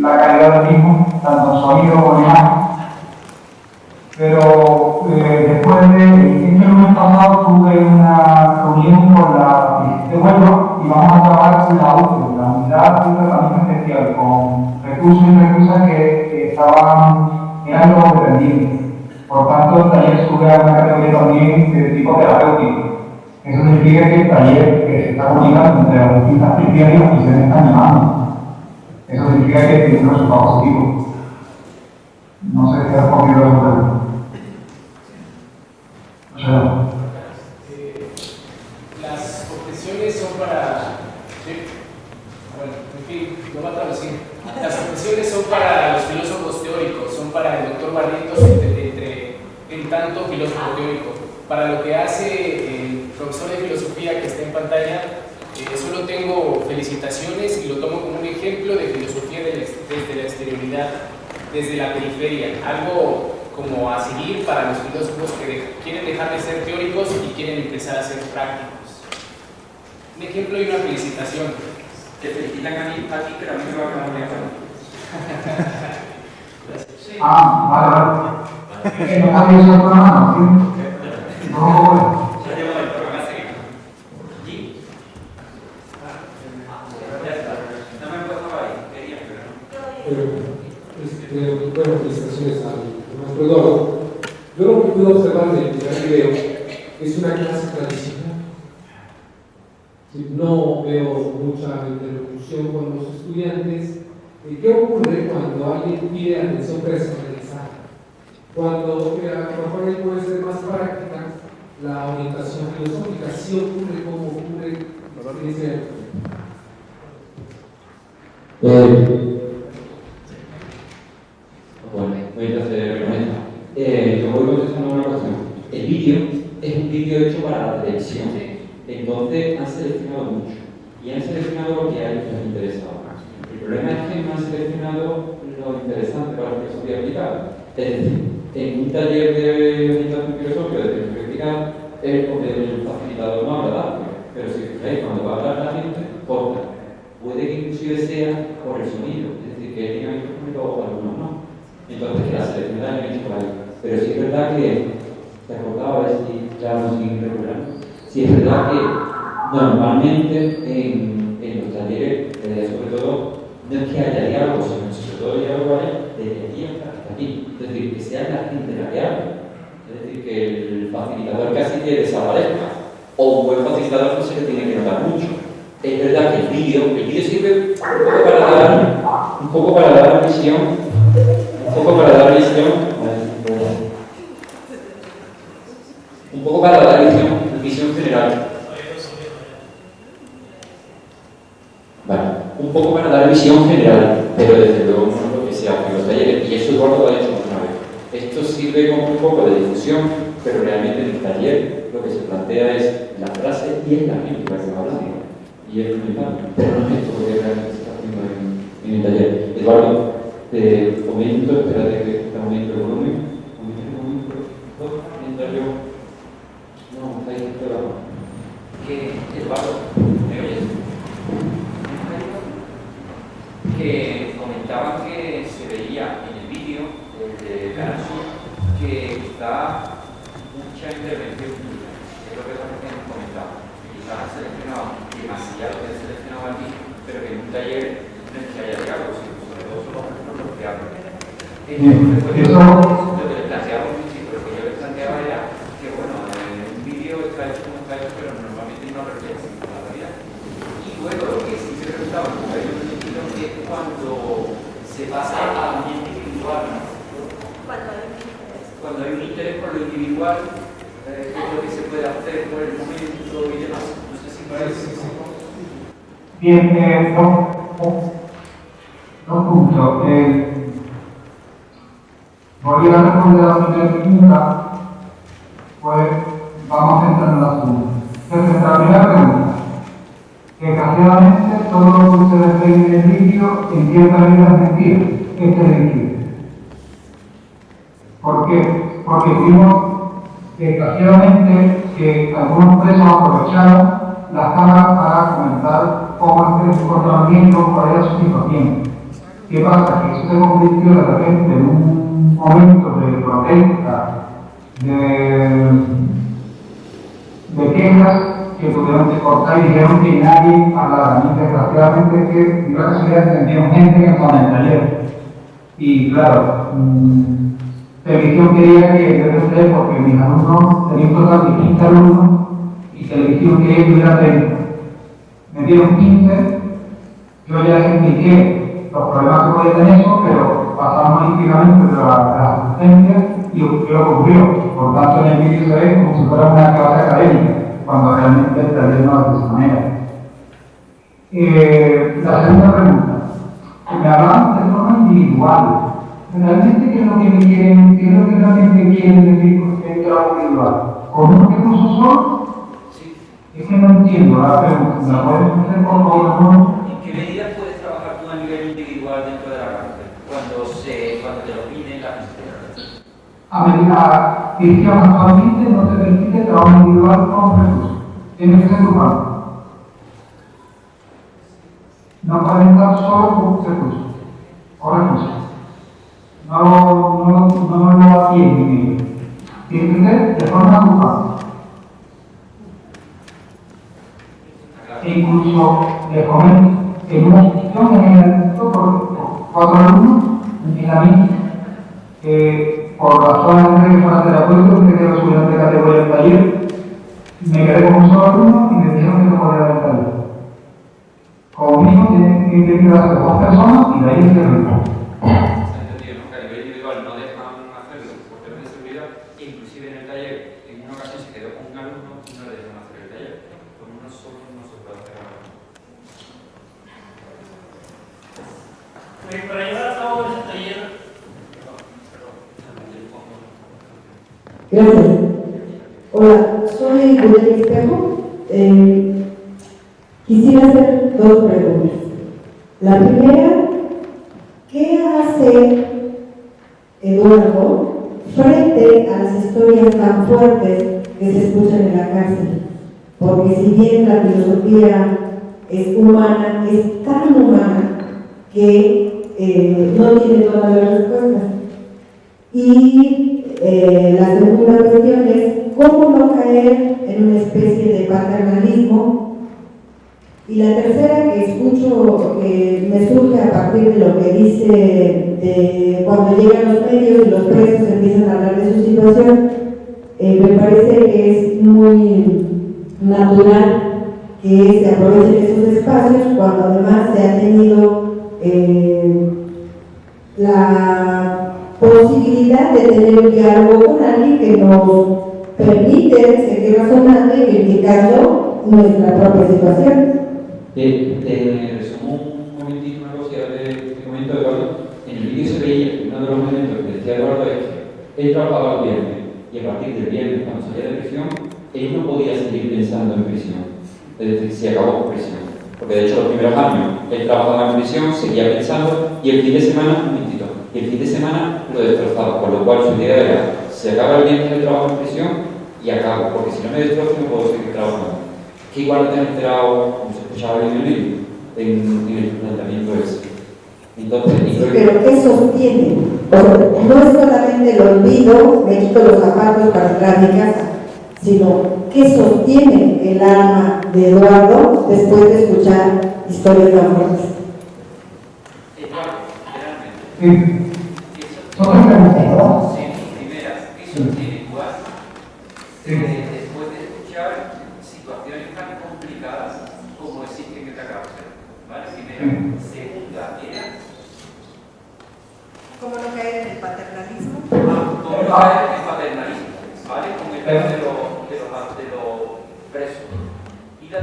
S3: la calidad del mismo, tanto en sonido como en imagen, pero después de este lunes pasado tuve una reunión con la de Huelva y vamos a trabajar con la UCE, la Unidad de Tratamiento Especial, con recursos y reclusas que estaban en algo dependientes. Por tanto, el taller sube a una categoría también de tipo terapéutico. Eso significa que el taller que se está comunicando entre las distintas criterios y se está animando. Eso significa que tiene un resultado positivo. No sé si has respondido a la pregunta. Muchas gracias.
S7: Las objeciones son para... ¿sí? Bueno, en fin, lo voy a traducir. Las objeciones son para los filósofos teóricos, son para el doctor Barrientos, en tanto filósofo teórico. Para lo que hace el profesor de filosofía que está en pantalla, solo tengo felicitaciones y lo tomo como un ejemplo de filosofía desde la exterioridad, desde la periferia, algo como a seguir para los filósofos que quieren dejar de ser teóricos y quieren empezar a ser prácticos. Un ejemplo y una felicitación.
S2: Te felicitan a mí, pero a mí me va a quedar muy bien.
S3: Vale. No había usado la mano, ¿sí? No, bueno.
S8: Bueno, felicitaciones al maestro Eduardo. Yo lo que pude observar del primer video es una clase tradicional. No veo mucha interlocución con los estudiantes. ¿Qué ocurre cuando alguien pide atención personalizada? Cuando a lo mejor ahí puede ser más práctica la orientación filosófica, sí ocurre como ocurre.
S2: Bueno, voy a hacer con esto. Yo voy contestando una cuestión. El vídeo es un vídeo hecho para la televisión. Entonces han seleccionado mucho. Y han seleccionado lo que a ellos les interesaba. El problema es que no han seleccionado lo interesante para lo que se podía aplicar. Es decir, en un taller de orientación filosófica de teoría crítica, el facilitador no habla de arte. Pero si fijáis, cuando va a hablar la gente, corta. Puede que inclusive sea por el sonido. Es decir, que tenga micrófono o algunos no. Entonces, que la selección la han hecho por ahí. Pero sí es verdad que, te acordaba, a ver si ya no siguen regulando. Sí es verdad que normalmente en los talleres, sobre todo, no es que haya diálogo, sino sobre todo el diálogo vaya desde aquí hasta aquí. Es decir, que sea la gente la que hable. Es decir, que el facilitador casi que desaparezca. O un buen facilitador no se le tiene que notar mucho. Es verdad que el vídeo sirve un poco para dar visión, visión general. Vale, un poco para dar visión general, pero desde luego no es lo que se hace en los talleres, y eso Eduardo lo ha dicho una vez. Esto sirve como un poco de difusión, pero realmente en el taller lo que se plantea es la frase y es la gente la que va hablando. Y es fundamental, pero no es esto lo que realmente se está haciendo en el taller. Eduardo, te comento, espérate que está moviendo el volumen. Mientras yo. No, está ahí debajo. Que Eduardo, ¿me oyes? Que comentaban que se veía en el vídeo de Canal Sur que quizá mucha intervención pública, es lo que también comentaba. Quizás han seleccionado demasiado que han seleccionado aquí, pero que en un taller no es que haya diálogo, sino sobre todo son los que hablan. Entonces, lo que les planteaba un principio, lo que yo les planteaba era que, bueno, un vídeo está hecho como está hecho, pero normalmente no refleja la realidad. Y luego lo que sí se preguntaba, como hay un sentido, es cuando se pasa al ambiente individual, ¿no? Cuando hay un interés por lo individual, qué es lo que se puede hacer por el momento y demás. No sé si parece.
S3: Bien, dos puntos. Voy a responder a la primera pregunta, pues vamos a centrarnos en la segunda. Entonces, la primera pregunta, que desgraciadamente todo lo que ustedes ven en el vídeo en cierta medida es mentira, es mentira. ¿Por qué? Porque vimos desgraciadamente que algunos presos aprovecharon las cámaras para comentar cómo es el comportamiento, cuál era su situación. ¿Qué pasa? Que eso se convirtió de repente en un momento de protesta, de quejas que tuvieron que cortar y dijeron que nadie hablara. Y desgraciadamente que yo casi le entendieron gente que estaba en el taller. Y claro, Televisión quería que yo no sé, porque mis alumnos tenían un total de 15 alumnos y Televisión quería que hubiera 30. Me dieron 15, yo ya les expliqué los problemas que podía tener eso, pero pasamos íntimamente de la asistencia y lo ocurrió. Por tanto, en el vídeo se ve como si fuera una clase académica, cuando realmente el taller no es de esa manera. La segunda pregunta, me hablaban de forma individual. Realmente, ¿qué es lo que me quieren, qué es lo que realmente quieren decir con el trabajo individual? ¿Con un recurso solo?
S2: Sí.
S3: Es que no entiendo la pregunta. ¿La puedes hacer por favor?
S2: ¿En qué medida puedes trabajar tú a nivel individual dentro de la cárcel? Cuando te lo piden la justicia.
S3: A medida que actualmente no te permite trabajo individual con recursos. Tienes que ser tu parte. No puedes estar solo con recursos. O recursos. No lo atienden. Tiene que ser de forma grupal. E incluso les comento, en una institución en el instituto por 4 alumnos, en la misma, por razones de que fuera terapéutico, que quiero subir de categoría del taller, me quedé con un solo alumno y me dijeron que no podía dar el taller. Conmigo tienen que quedarse 2 personas y de ahí se reúnen.
S2: Inclusive en el taller, en una ocasión se quedó con un alumno y no le dejaron hacer el taller. Con uno solo no se puede hacer ahora.
S9: Pues para llevar a cabo ese taller.
S5: Gracias.
S10: Hola, soy Julieta Espejo. Quisiera hacer dos preguntas. La primera, ¿qué hace Eduardo frente a las historias tan fuertes que se escuchan en la cárcel? Porque si bien la filosofía es humana, es tan humana que no tiene todas las respuestas. Y la segunda cuestión es cómo no caer en una especie de paternalismo. Y la tercera que escucho, que me surge a partir de lo que dice de cuando llegan los medios y los presos empiezan a hablar de su situación, me parece que es muy natural que se aprovechen esos espacios cuando además se ha tenido la posibilidad de tener un diálogo con alguien que nos permite seguir razonando y criticando nuestra propia situación.
S2: Te resumo un momentito una cosa y ahora te comento, Eduardo. En el vídeo se veía que uno de los momentos que decía Eduardo es que él trabajaba el viernes y a partir del viernes, cuando salía de prisión, él no podía seguir pensando en prisión. Es decir, se acabó con prisión. Porque de hecho los primeros años él trabajaba en prisión, seguía pensando y el fin de semana, y el fin de semana lo destrozaba, por lo cual su idea era, se acaba el viernes el trabajo en prisión y acabo, porque si no me destrozo no puedo seguir trabajando. Que igual no te han enterado, como se escuchaba en el libro, en el planteamiento ese. Entonces,
S10: pero ¿qué sostiene? O sea, no es solamente el olvido, me quito los zapatos para entrar a mi casa, sino ¿qué sostiene el alma de Eduardo después de escuchar historias de amores?
S3: Sí. Son tres preguntas, ¿verdad?
S2: Sí, primera, ¿qué sostiene tu alma después de escuchar situaciones tan complicadas como existen en esta cárcel? ¿Vale? Primera. Segunda, era
S10: ¿Cómo no caer en el paternalismo?
S2: ¿cómo no caer en el paternalismo? ¿Vale? Con el tema de los presos. Y la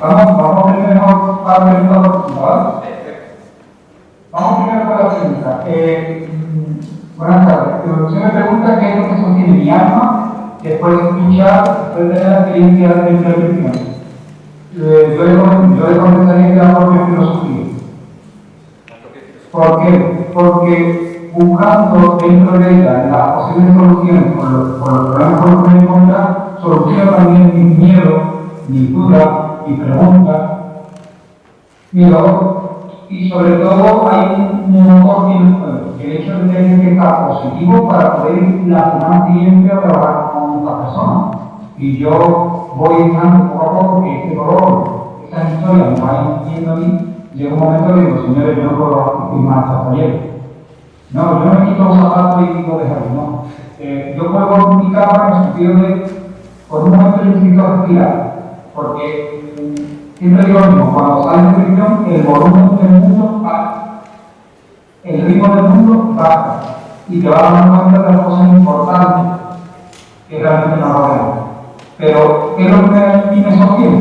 S3: vamos primero para la pregunta, ¿vale? Vamos primero para la pregunta. Buenas tardes. Usted me pregunta qué es lo que sostiene mi alma después de escuchar, después de tener la experiencia de la prisión. Yo le contestaría que la propia filosofía. ¿Por qué? Porque buscando dentro de ella las posibles soluciones por los problemas por los que me encuentra, soluciona también mis miedos, mis dudas, mis preguntas, mi dolor. Y sobre todo hay un motor en el juego, el hecho de tener que estar positivo para poder ir la semana siguiente a trabajar con esta persona. Y yo voy dejando poco a poco que este dolor, esa historia me va yendo a mí, llega un momento que digo, señores, yo no puedo firmar estos talleres. No, yo no me quito los zapatos y digo dejarlo, no. Yo puedo mi cama en el sentido de, por un momento yo necesito respirar, porque siempre digo lo mismo, cuando sales de prisión, el volumen del mundo baja, el ritmo del mundo baja, y te vas dando cuenta de las cosas importantes que realmente nos rodean. Pero, ¿qué es lo que me sostiene?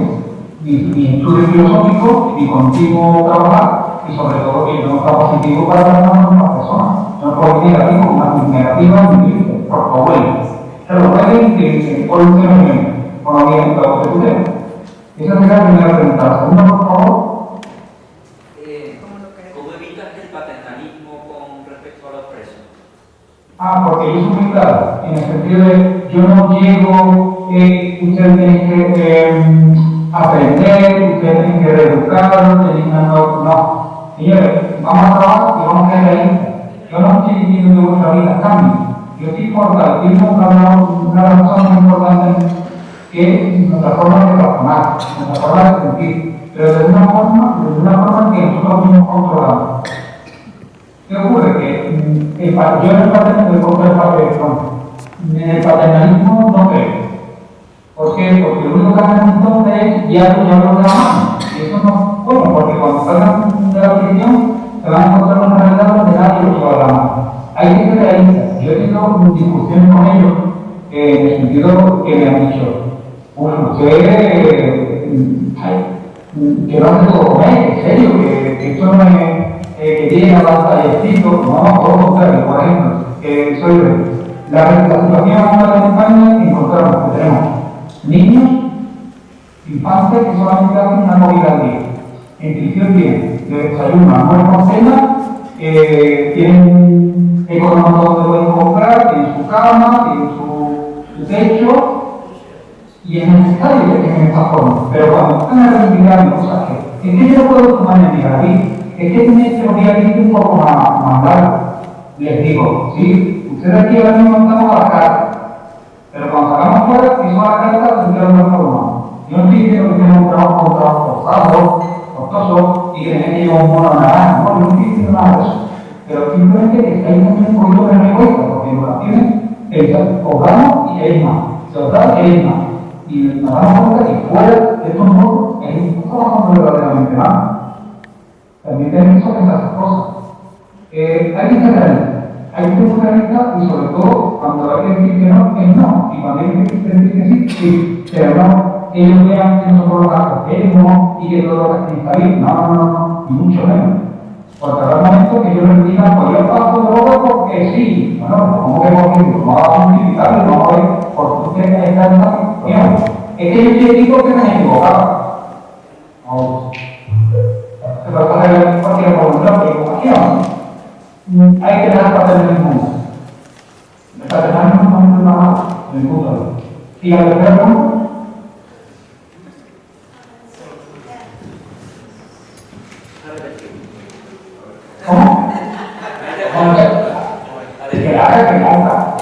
S3: Mi estudio filosófico, mi continuo trabajar, y sobre todo que yo no está positivo para trabajar con las personas. No puedo ir negativo, más negativa, ni libre, por favor. Pero pueden que por un tema o no vienen todos los que esa es la primera pregunta. La segunda, por favor.
S2: ¿Cómo evitas el paternalismo con respecto a los presos?
S3: Porque yo soy muy claro, en el sentido de yo no llego, ustedes tienen que aprender, ustedes tienen que reeducar, no. Señores, vamos a trabajar y vamos a ser realistas. Yo no estoy diciendo que vuestra vida cambie. Yo estoy buscando una razón muy importante que es nuestra forma de razonar, nuestra forma de sentir, pero de una forma que nosotros mismos controlamos. ¿Qué ocurre? Que yo en el paternalismo no creo. ¿Por qué? Porque lo único que hacen entonces es ya lo de la mano. Y eso no es bueno, porque cuando salgan de la prisión se van a encontrar una realidad donde nadie lo lleva a la mano. Hay que ser realistas. Yo he tenido discusiones con ellos en el sentido que me han dicho, usted que no hace todo comer, en serio, que esto no es que tiene a la tallercito, no, todo lo contrario, por ejemplo, la situación ahora en España, en movida al día. En prisión tienen desayuno, almuerzo, cena, tienen económico donde pueden comprar, tienen su cama, tienen su techo, y es necesario que tengan esta forma. Pero cuando están a respirar cosas que es que yo puedo tomar en mi jardín, es que tienen que obviamente un poco más largo. Les digo, sí, ustedes aquí ahora mismo estamos a la carta, pero cuando sacamos fuera, eso a la carta tendría una forma. Yo no estoy diciendo que tenemos un trabajo forzado, costoso, y que tengan que llevar un mono a naranja, no, yo no estoy diciendo nada de eso. Pero simplemente que hay un poquito de recuerdo, porque en oraciones cobramos y hay más, se os da y hay más. Y nos damos cuenta que fuera de estos modos es un trabajo verdaderamente mal. También tenemos que pensar esas cosas. Hay que ser realista y sobre todo cuando hay que decir que no, es no. Y cuando hay que decir que sí, sí. Pero no, ellos vean que nosotros lo hacemos y que todo lo que está bien. No, ni mucho menos. Porque habrá momentos que yo les diga, pues yo paso de obra porque sí. Bueno, ¿cómo que porque no vamos a justificarlo? No vamos a ver por qué está en esta cuestión. Es que yo te digo que me he equivocado. No. Se trata de cualquier voluntad de equivocación. Hay que dejar pasar en el mundo. El paternalismo no es nada en el mundo. Y al tercer mundo, ¿cómo? Que haga que haga.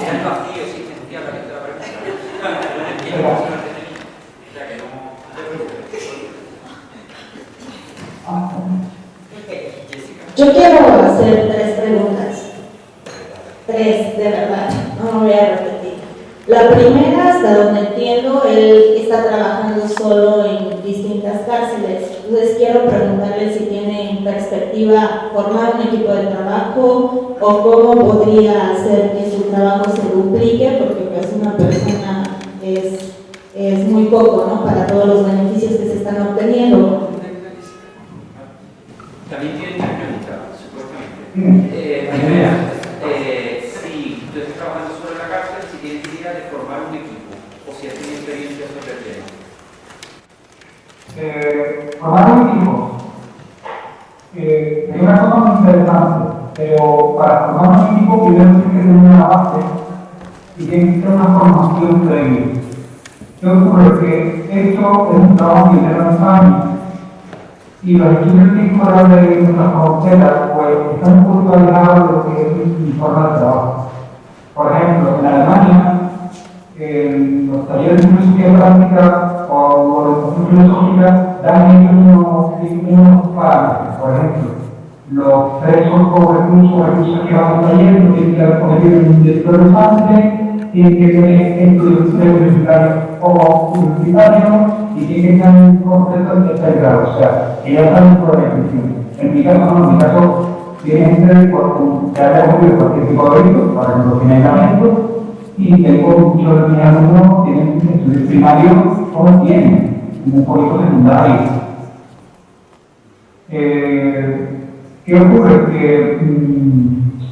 S5: Yo quiero hacer 3 preguntas. 3, de verdad, no me voy a repetir. La primera, hasta donde entiendo, él está trabajando solo en distintas cárceles. Entonces quiero preguntarle si tiene en perspectiva formar un equipo de trabajo o cómo podría hacer que su trabajo se duplique, porque pues una persona es muy poco, ¿no?, para todos los beneficios que se están obteniendo.
S2: También tiene una pregunta, supuestamente. Primera, si tú estás trabajando sobre la cárcel, si tienes idea de formar un equipo o si has tenido experiencia sobre el tema.
S3: Formar un equipo es una cosa muy interesante, pero para formar un equipo primero tiene que tener una base y tiene que tener una formación previa. ¿Qué ocurre? Que esto es un trabajo que lleva 2 años. Y los equipos de fuera de nuestras fronteras pues, están un poco alejados de lo que es mi forma de trabajo. Por ejemplo, en Alemania, los talleres de filosofía práctica o de educación filosófica dan unos parámetros. Por ejemplo, los presos o reclusos que van al taller no tienen que haber cometido un delito relevante, tienen que tener estudios universitarios o universitarios y tienen que estar en un concepto de tercer grado, o sea, que ya están por la definición. En mi caso, no, en mi caso, tiene gente que haya ocurrido cualquier tipo de delito, por ejemplo, financiamiento, y tengo muchos de mis alumnos que tienen estudios primarios o no tienen, un poquito secundario. ¿Qué ocurre? Que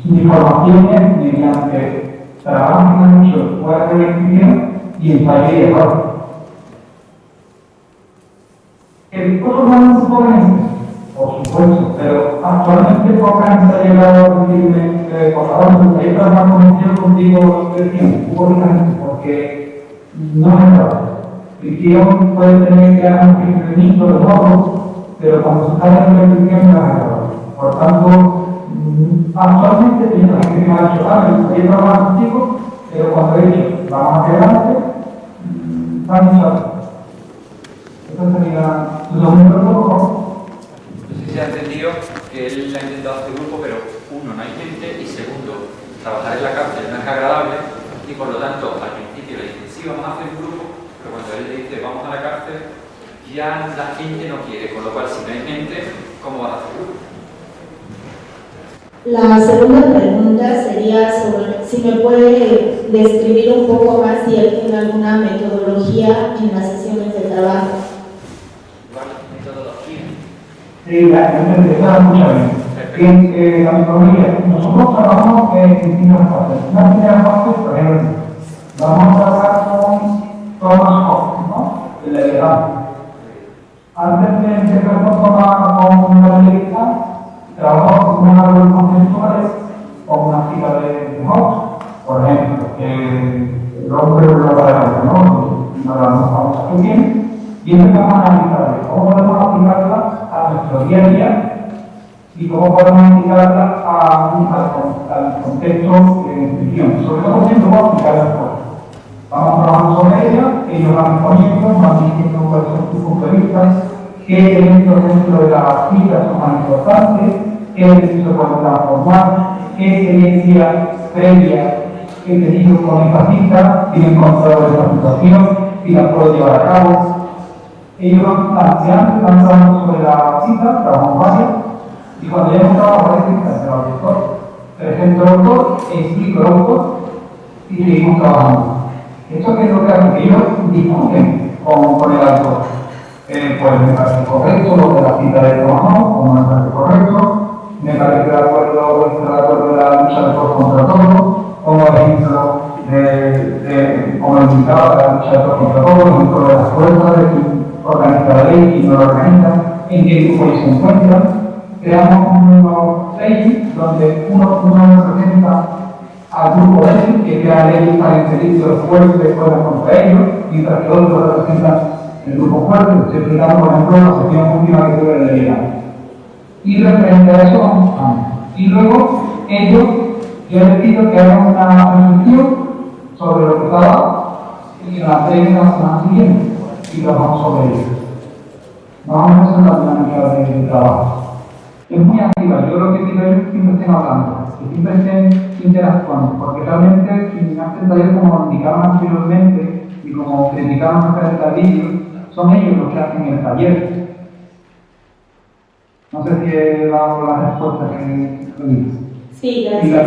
S3: mi formación es mediante trabajo que he hecho fuera de la institución y ensayo y error. ¿El curso no es un poco gente? Por supuesto, pero actualmente poca gente ha llegado a decirme, por favor, hay otra conversación contigo del tiempo, porque no es verdad. Fricción puede tener que hacer un crecimiento de modo, pero cuando se está en la fricción no es verdad. Por tanto, actualmente tengo gente que me ha dicho, hay que trabajar contigo, pero cuando he dicho, vamos hacia adelante, van a saber. Esta sería la única pregunta.
S2: No sé si ha entendido que él ha intentado hacer grupo, pero uno, no hay gente, y segundo, trabajar en la cárcel no es agradable, y por lo tanto, al principio le dice, sí, vamos a hacer un grupo, pero cuando él le dice, vamos a la cárcel, ya la gente no quiere, con lo cual, si no hay gente, ¿cómo vas a hacer grupo?
S5: La segunda pregunta sería sobre si me puede describir un poco más si él tiene alguna metodología en las sesiones de trabajo.
S2: Metodología.
S3: Sí, la empezaba mucho bien. La metodología, nosotros trabajamos en distintas fases. Una primera fase, por ejemplo, vamos a trabajar con Thomas Hobbes, ¿no? El elegante. Antes de empezamos a analizar cómo podemos aplicarla a nuestro día a día y cómo podemos aplicarla al contexto de nutrición. Sobre todo siempre vamos a aplicar las cosas. Vamos trabajando sobre ella, ellos van poniendo, van diciendo cuáles son sus puntos de vista, qué elementos dentro de la cita son más importantes, qué elementos se pueden transformar, qué experiencia previa he tenido con esta cita, si he encontrado esta situación, si la puedo llevar a cabo. Ellos van planteando, están trabajando sobre la cita, trabajamos varias, y cuando ya hemos trabajado varias citas, el autor, presento el autor, explico el autor y seguimos trabajando. Esto es lo que hace que ellos discuten con el autor. Pues me parece correcto lo de la cita de trabajo, o no me parece correcto, me parece de acuerdo de la lucha de todos contra todos, como ejemplo como indicaba la lucha de todos contra todos, ejemplo de las fuerzas, de quién organiza la ley, quién no la organiza, en qué grupo se encuentran. Creamos unos leyes donde uno representa al grupo X, que crea leyes para impedir que los fuertes fueran contra ellos, mientras que otros representan el grupo fuerte. Estoy explicando, por ejemplo, la sección última que tuve de ley. Y referente a eso vamos a. Y luego ellos, yo les pido que hagan una reflexión sobre lo que está dado y la traigan la semana siguiente y trabajamos sobre ello. Más o menos es la dinámica de trabajo. Es muy activa, yo lo que quiero es que siempre estén hablando, que siempre estén interactuando, porque realmente quienes hacen taller, como indicaron anteriormente y como criticaron referente al vídeo, son ellos los que hacen el taller. No sé si he dado la respuesta que dice.
S11: Sí, gracias.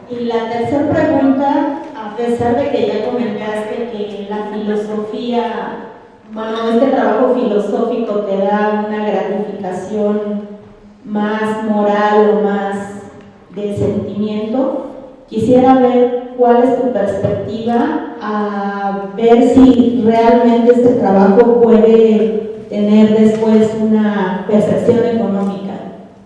S11: Y la tercera pregunta, a pesar de que ya comentaste que la filosofía, bueno, este trabajo filosófico te da una gratificación más moral o más de sentimiento, quisiera ver cuál es tu perspectiva a ver si realmente este trabajo puede tener después una percepción económica,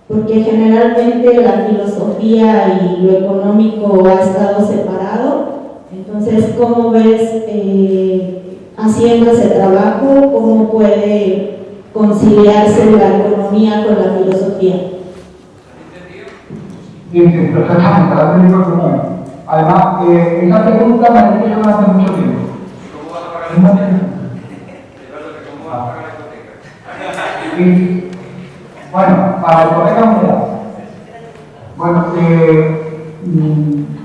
S11: porque generalmente la filosofía y lo económico ha estado separado. Entonces, ¿cómo ves haciendo ese trabajo, cómo puede conciliarse la economía con la filosofía?
S3: Sí, perfectamente, la técnica común. Además, esa pregunta me la he hecho durante mucho tiempo.
S12: ¿Cómo vas a pagar la hipoteca? ¿Cómo vas a pagar la hipoteca?
S3: Y, bueno, para la hipoteca unidad. Bueno,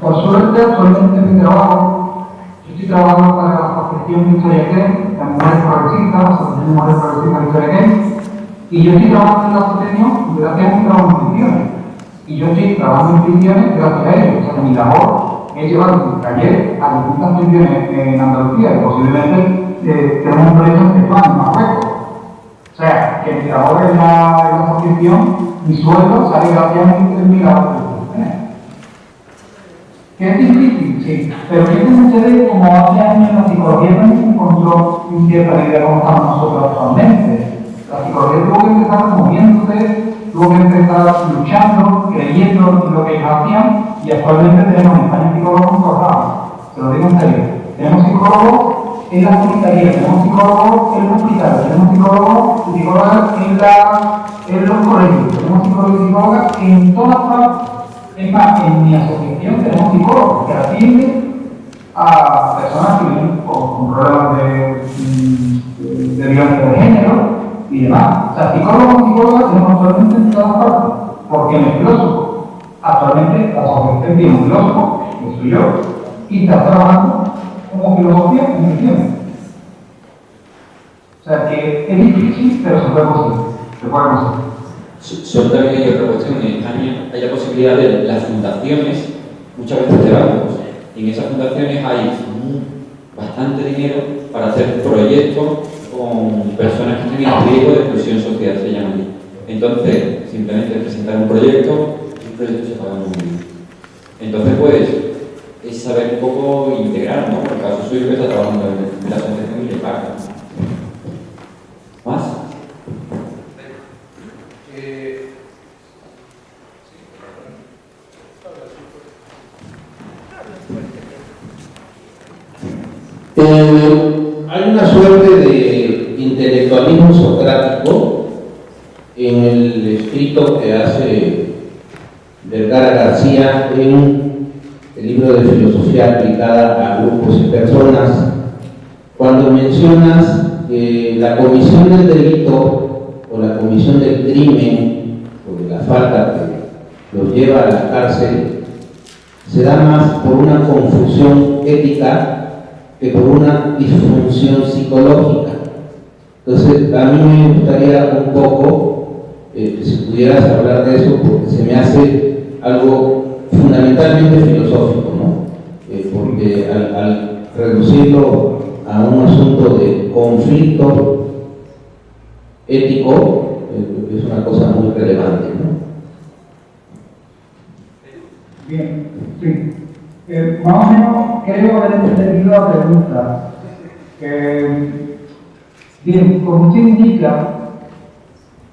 S3: por suerte, actualmente mi trabajo, yo estoy trabajando para la Asociación de Historia Ken, la Mujer Progresista, la Asociación de Mujeres Progresistas de Historia Ken, y yo estoy trabajando en la asociación gracias a mi trabajo en prisiones. Y yo estoy trabajando en prisiones gracias a ellos. O sea, mi labor es llevar un taller a distintas prisiones en Andalucía, y posiblemente tenemos un proyecto en España, en Marruecos. O sea, que mi labor en la asociación, mi sueldo sale gracias a mi labor. Que es difícil, sí, pero que sucede como hace años en la psicología también se encontró en cierta idea como estamos nosotros actualmente. La psicología tuvo que empezar moviéndose, tuvo que empezar luchando, creyendo en lo que ellos hacían, y actualmente tenemos en España psicólogos en todos lados. Se lo digo en serio. Tenemos psicólogos en la sanitaria, tenemos psicólogos en los hospitales, tenemos psicólogos y psicólogas en los colegios, tenemos psicólogos y psicólogas en todas partes. Es más, en mi asociación tenemos psicólogos que atienden a personas que vienen con problemas de violencia de género y demás. O sea, psicólogos y psicólogas tenemos actualmente en todas partes, porque en el filósofo, actualmente la asociación tiene un filósofo, que soy yo, y está trabajando como filosofía en misiones. O sea, que es difícil, pero se puede conseguir. Se puede conseguir.
S2: Solo también hay otra cuestión. En España hay la posibilidad de las fundaciones, muchas veces de bancos, y en esas fundaciones hay bastante dinero para hacer proyectos con personas que estén en riesgo de exclusión social, se llama así. Entonces, simplemente presentar un proyecto se paga muy bien. Entonces, pues, es saber un poco integrar, ¿no? Por el caso suyo que está trabajando en la asociación y le paga. ¿Más?
S1: Hay una suerte de
S13: socrático, en el escrito que hace Vergara García en el libro de filosofía aplicada a grupos y personas, cuando mencionas la comisión del delito o la comisión del crimen o de la falta que los lleva a la cárcel, se da más por una confusión ética que por una disfunción psicológica. Entonces, a mí me gustaría un poco, si pudieras hablar de eso, porque se me hace algo fundamentalmente filosófico, ¿no? Porque al reducirlo a un asunto de conflicto ético, es una cosa muy relevante, ¿no?
S3: Bien, sí. Más o menos creo haber entendido la pregunta. Bien, como usted indica,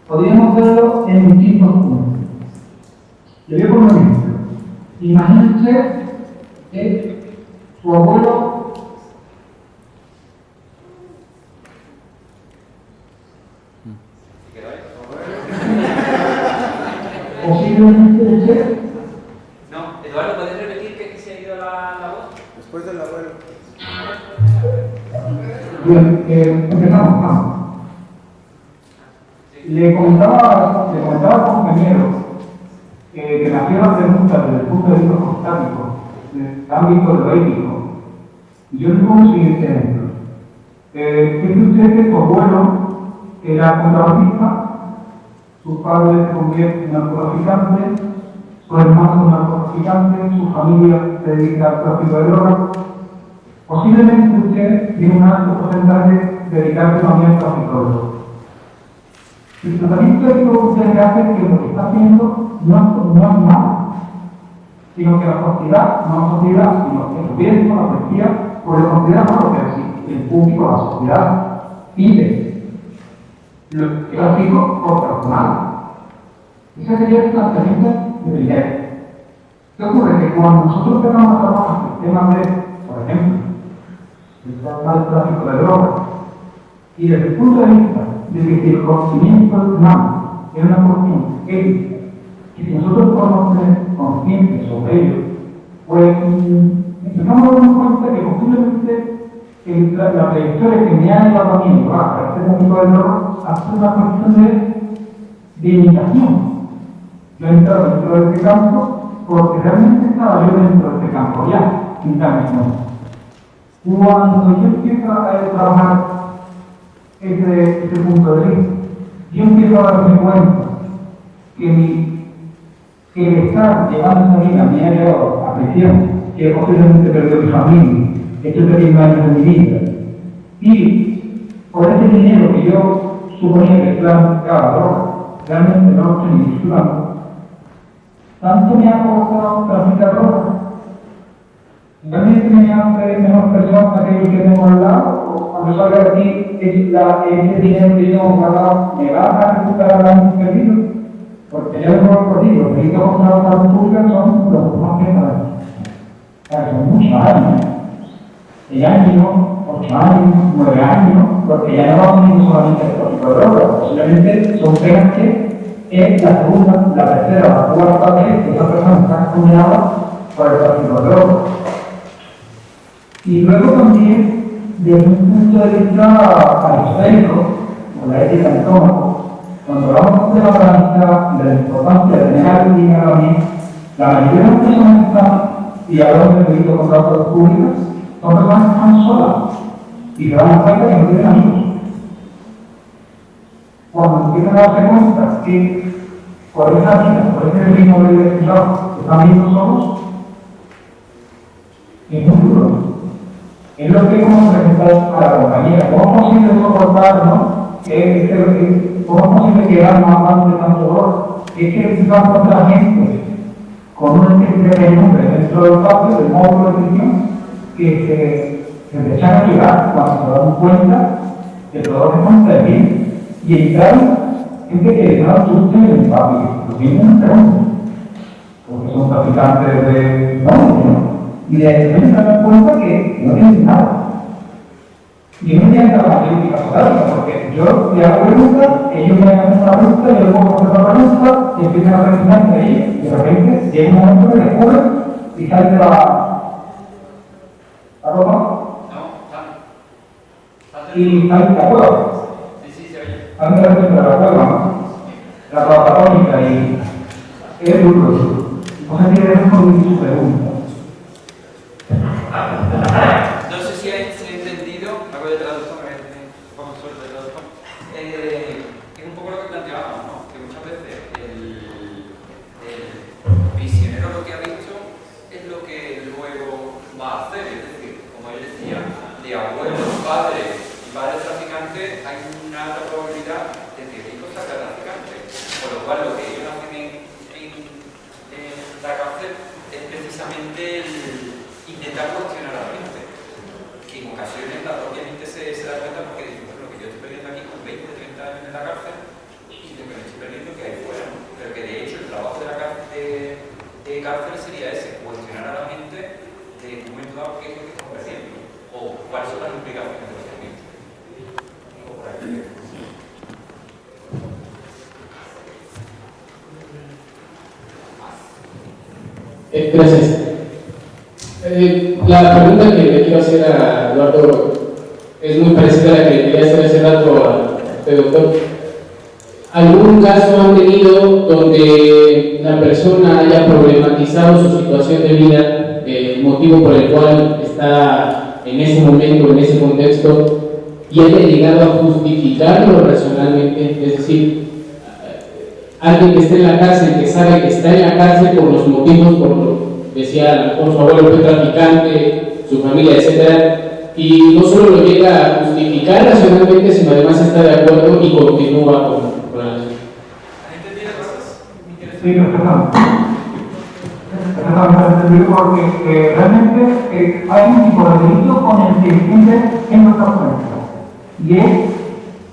S3: podríamos verlo en distintos puntos. Le voy a poner un ejemplo. Imagínense que su abuelo posiblemente usted.
S12: No, Eduardo, ¿puedes repetir que se ha ido la voz? Después del abuelo.
S3: Bien, empezamos. Vamos. Le comentaba al compañero que me hacía la pregunta desde el punto de vista socrático, del ámbito de lo ético. Y yo le pongo el siguiente ejemplo. Piense usted que su abuelo era contrabandista, su padre se convierte en narcotraficante, sus hermanos son narcotraficantes, su familia se dedica al tráfico de drogas. Posiblemente usted tiene un alto porcentaje de dedicarse también al tráfico de drogas. El tratamiento ético que usted hace es que lo que está haciendo no es malo, sino que la sociedad, no la sociedad, sino que el gobierno, la policía, por lo considera malo, pero si el público, la sociedad, pide el tráfico por personal. Ese sería el planteamiento de dinero. ¿Qué ocurre? Que cuando nosotros empezamos a trabajar el tema de, por ejemplo, el tráfico de drogas, y desde el punto de vista de que el conocimiento humano es una cuestión ética, y si nosotros podemos tener conciencia sobre ello, pues empezamos a darnos cuenta que posiblemente la trayectoria que me ha llevado a mí a este tráfico de drogas ha sido una cuestión de imitación. Yo he entrado dentro de este campo porque realmente estaba yo dentro de este campo ya, sin darme cuenta. Cuando yo empiezo a trabajar ese punto de vista, yo empiezo a darme cuenta que el estar llevando esa vida me ha llevado a prisión, que posiblemente perdió mi familia, estos 30 años de mi vida, y por ese dinero que yo suponía que estaba droga, realmente no lo estoy ni disfrutando. Tanto me ha costado traficar droga. Realmente me hace mejor persona aquello que tengo al lado, o cuando salga de aquí, ese dinero que yo he guardado me va a recuperar el año perdido, porque ya lo he perdido. Los delitos contra la salud pública son los más pesados. Son muchos años. 6 años, 8 años, 9 años, porque ya no vamos a ir solamente el tráfico de drogas, posiblemente son penas que es la segunda, la tercera, la cuarta vez que esa persona está condenada por el tráfico de drogas. Y luego también, desde un punto de vista aristotélico, o la ética del estómago, cuando hablamos de la moralidad y de la importancia de tener algo dinero también, la mayoría de las personas que están, y hablamos de delito contra la salud pública, son personas que están solas y se dan cuenta que no tienen amigos. Cuando empiezan a darse cuenta que por esa vida, por ese ritmo de trabajo que están viendo solos, es muy duro. Es lo que hemos presentado a la compañía. ¿Cómo es posible soportar, no? ¿Cómo es posible que hagamos hablando de tanto dolor? Es que se va a encontrar gente con una incertidumbre dentro del patio, del módulo de prisión, que se empiezan a llorar cuando se dan cuenta que todo se encuentra bien. Y entrar gente que no asuste en el patio, lo tienen en el segundo, porque son traficantes de... y de repente se dan cuenta que no tienen nada. Y no tienen la crítica total, porque yo le hago preguntas, ellos me hacen una pregunta, yo le pongo otra pregunta, y empiezan a reflexionar entre ellos, y de repente llega un momento que descubren y sale de la ropa. Y sale de la cueva. Sale de la cueva, la platatónica y es duro. No sé si es con su pregunta.
S12: No sé si he entendido, me hago de traductor, un poco suelto de traductor. Es un poco lo que planteábamos, ¿no? Que muchas veces el visionero lo que ha visto es lo que luego va a hacer. Es decir, como él decía, de abuelos, padres y padres traficantes, hay una alta probabilidad de que el hijo salga traficante. Por lo cual, lo que ellos hacen en la cárcel es precisamente intentar cuestionar a la mente. Que en ocasiones la propia mente se da cuenta porque dice, bueno, lo que yo estoy perdiendo aquí con 20, 30 años en la cárcel y lo que me estoy perdiendo que hay fuera, ¿no? Pero que de hecho el trabajo de la cárcel sería ese, cuestionar a la mente de un momento dado qué es lo que estamos perdiendo o cuáles son las implicaciones de lo que hay. Digo por aquí.
S6: Gracias. La pregunta que le quiero hacer a Eduardo es muy parecida a la que le quería hacer hace rato a usted, doctor. ¿Algún caso han tenido donde la persona haya problematizado su situación de vida, el motivo por el cual está en ese momento, en ese contexto, y haya llegado a justificarlo racionalmente? Es decir, alguien que esté en la cárcel, que sabe que está en la cárcel por los motivos, por lo decía, por su abuelo fue traficante, su familia, etc. Y no solo lo llega a justificar racionalmente, sino además está de acuerdo y continúa con la nación.
S3: Sí, perfectamente. Perfectamente, porque realmente hay un tipo de delito con el que existe en nuestra comunidad. Y es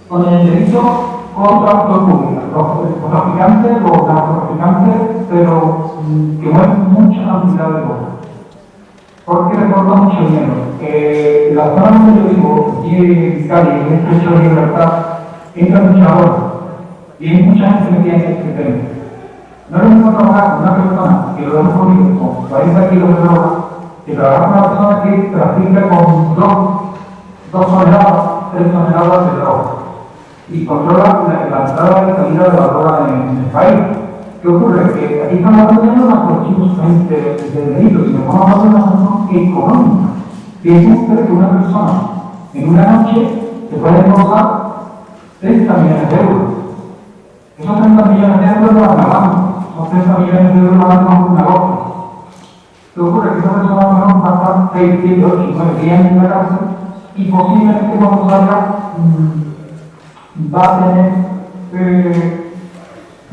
S3: con el delito contra los públicos, los traficantes, los narcotraficantes, pero que mueven mucha cantidad de cosas. Porque reporta mucho dinero. La zona donde yo vivo, aquí en Cali, en el estrecho de Libertad, entra mucha hora. Y hay mucha gente que tiene este tema. No es lo mismo trabajar con una persona que lo hemos conmigo con 40 kilos de droga, que trabajar con una persona que trafica con 2 toneladas, 3 toneladas de droga. Y controla la entrada y salida de la droga en el país. ¿Qué ocurre? Que aquí estamos hablando más colectivamente de delitos, sino estamos hablando de una cuestión económica. Piensa usted que una persona en una noche se puede embolsar 30 millones de euros. Esos 30 millones de euros no van pagando, esos 30 millones de euros van con una gota. ¿Qué ocurre? Que esa persona va a estar 6, 7, 8, 9 días en la cárcel y posiblemente cuando salga va a tener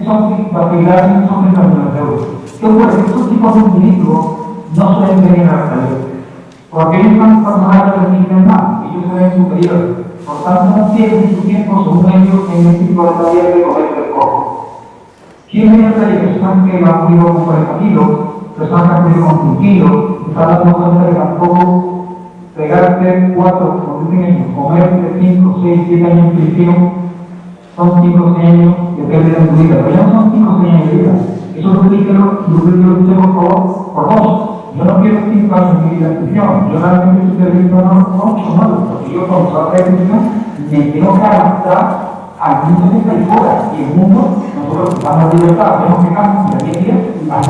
S3: va a pegar esos 30 millones de euros. ¿Qué ocurre? Estos tipos de individuos no suelen venir a la calle, porque ellos están personales de nivel más, ellos se ven superiores. Por tanto, no pierden su tiempo según ellos en este tipo de tareas de comer el cojo. ¿Quién viene a la calle? Personas que han comido con 40 kilos, personas que han comido con 100 kilos, están dando cuenta que tampoco pegarte 4, como dicen ellos, comerte 5, 6, 7 años en prisión, son 5 o 6 años de pérdida en tu vida, pero ya no son 5 o 6 años de vida. Eso duplíquelo por favor, por 2. Yo no quiero 5 años en mi vida en prisión, yo realmente estoy perdiendo 8 o 9, porque yo cuando salga de prisión me tengo que adaptar al mundo que está ahí fuera. Y el mundo, nosotros estamos en libertad, tenemos que cambiar de 10 días, y hay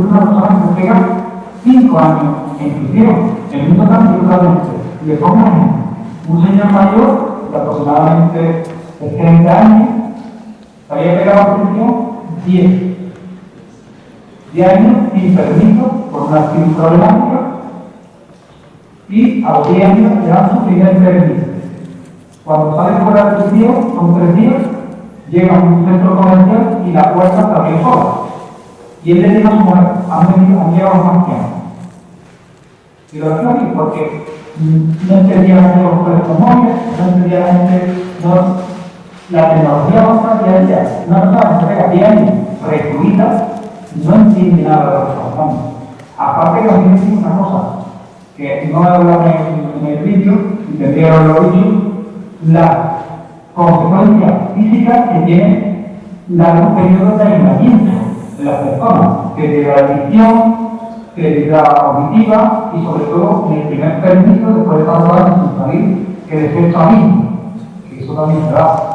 S3: una persona que nos pega 5 años en prisión. El mundo cambia totalmente. Y le pongo un ejemplo. Un señor mayor de aproximadamente 30 años, había pegado en prisión 10 años sin permiso por una actividad problemática y a los 10 años le dan su primer permiso. Cuando sale fuera de prisión, son 3 días, llega a un centro comercial y la puerta está bien sola. Y él le dice a su mujer, han llegado más tiempo. Y lo hacen aquí porque no entendía la gente los teléfonos móviles, no entendía la gente, la tecnología avanza día a día. Una persona que se pega 10 años recluida no entiende nada de lo que está pasando. Aparte que os digo una cosa, que no he hablado en el vídeo, y tendría que haberlo dicho, la consecuencia física que tiene largos periodos de aislamiento de las personas, que de la adicción, que de la auditiva y sobre todo en el primer permiso después de tantos años sin salir, que de sexo a mismo, que eso también se da.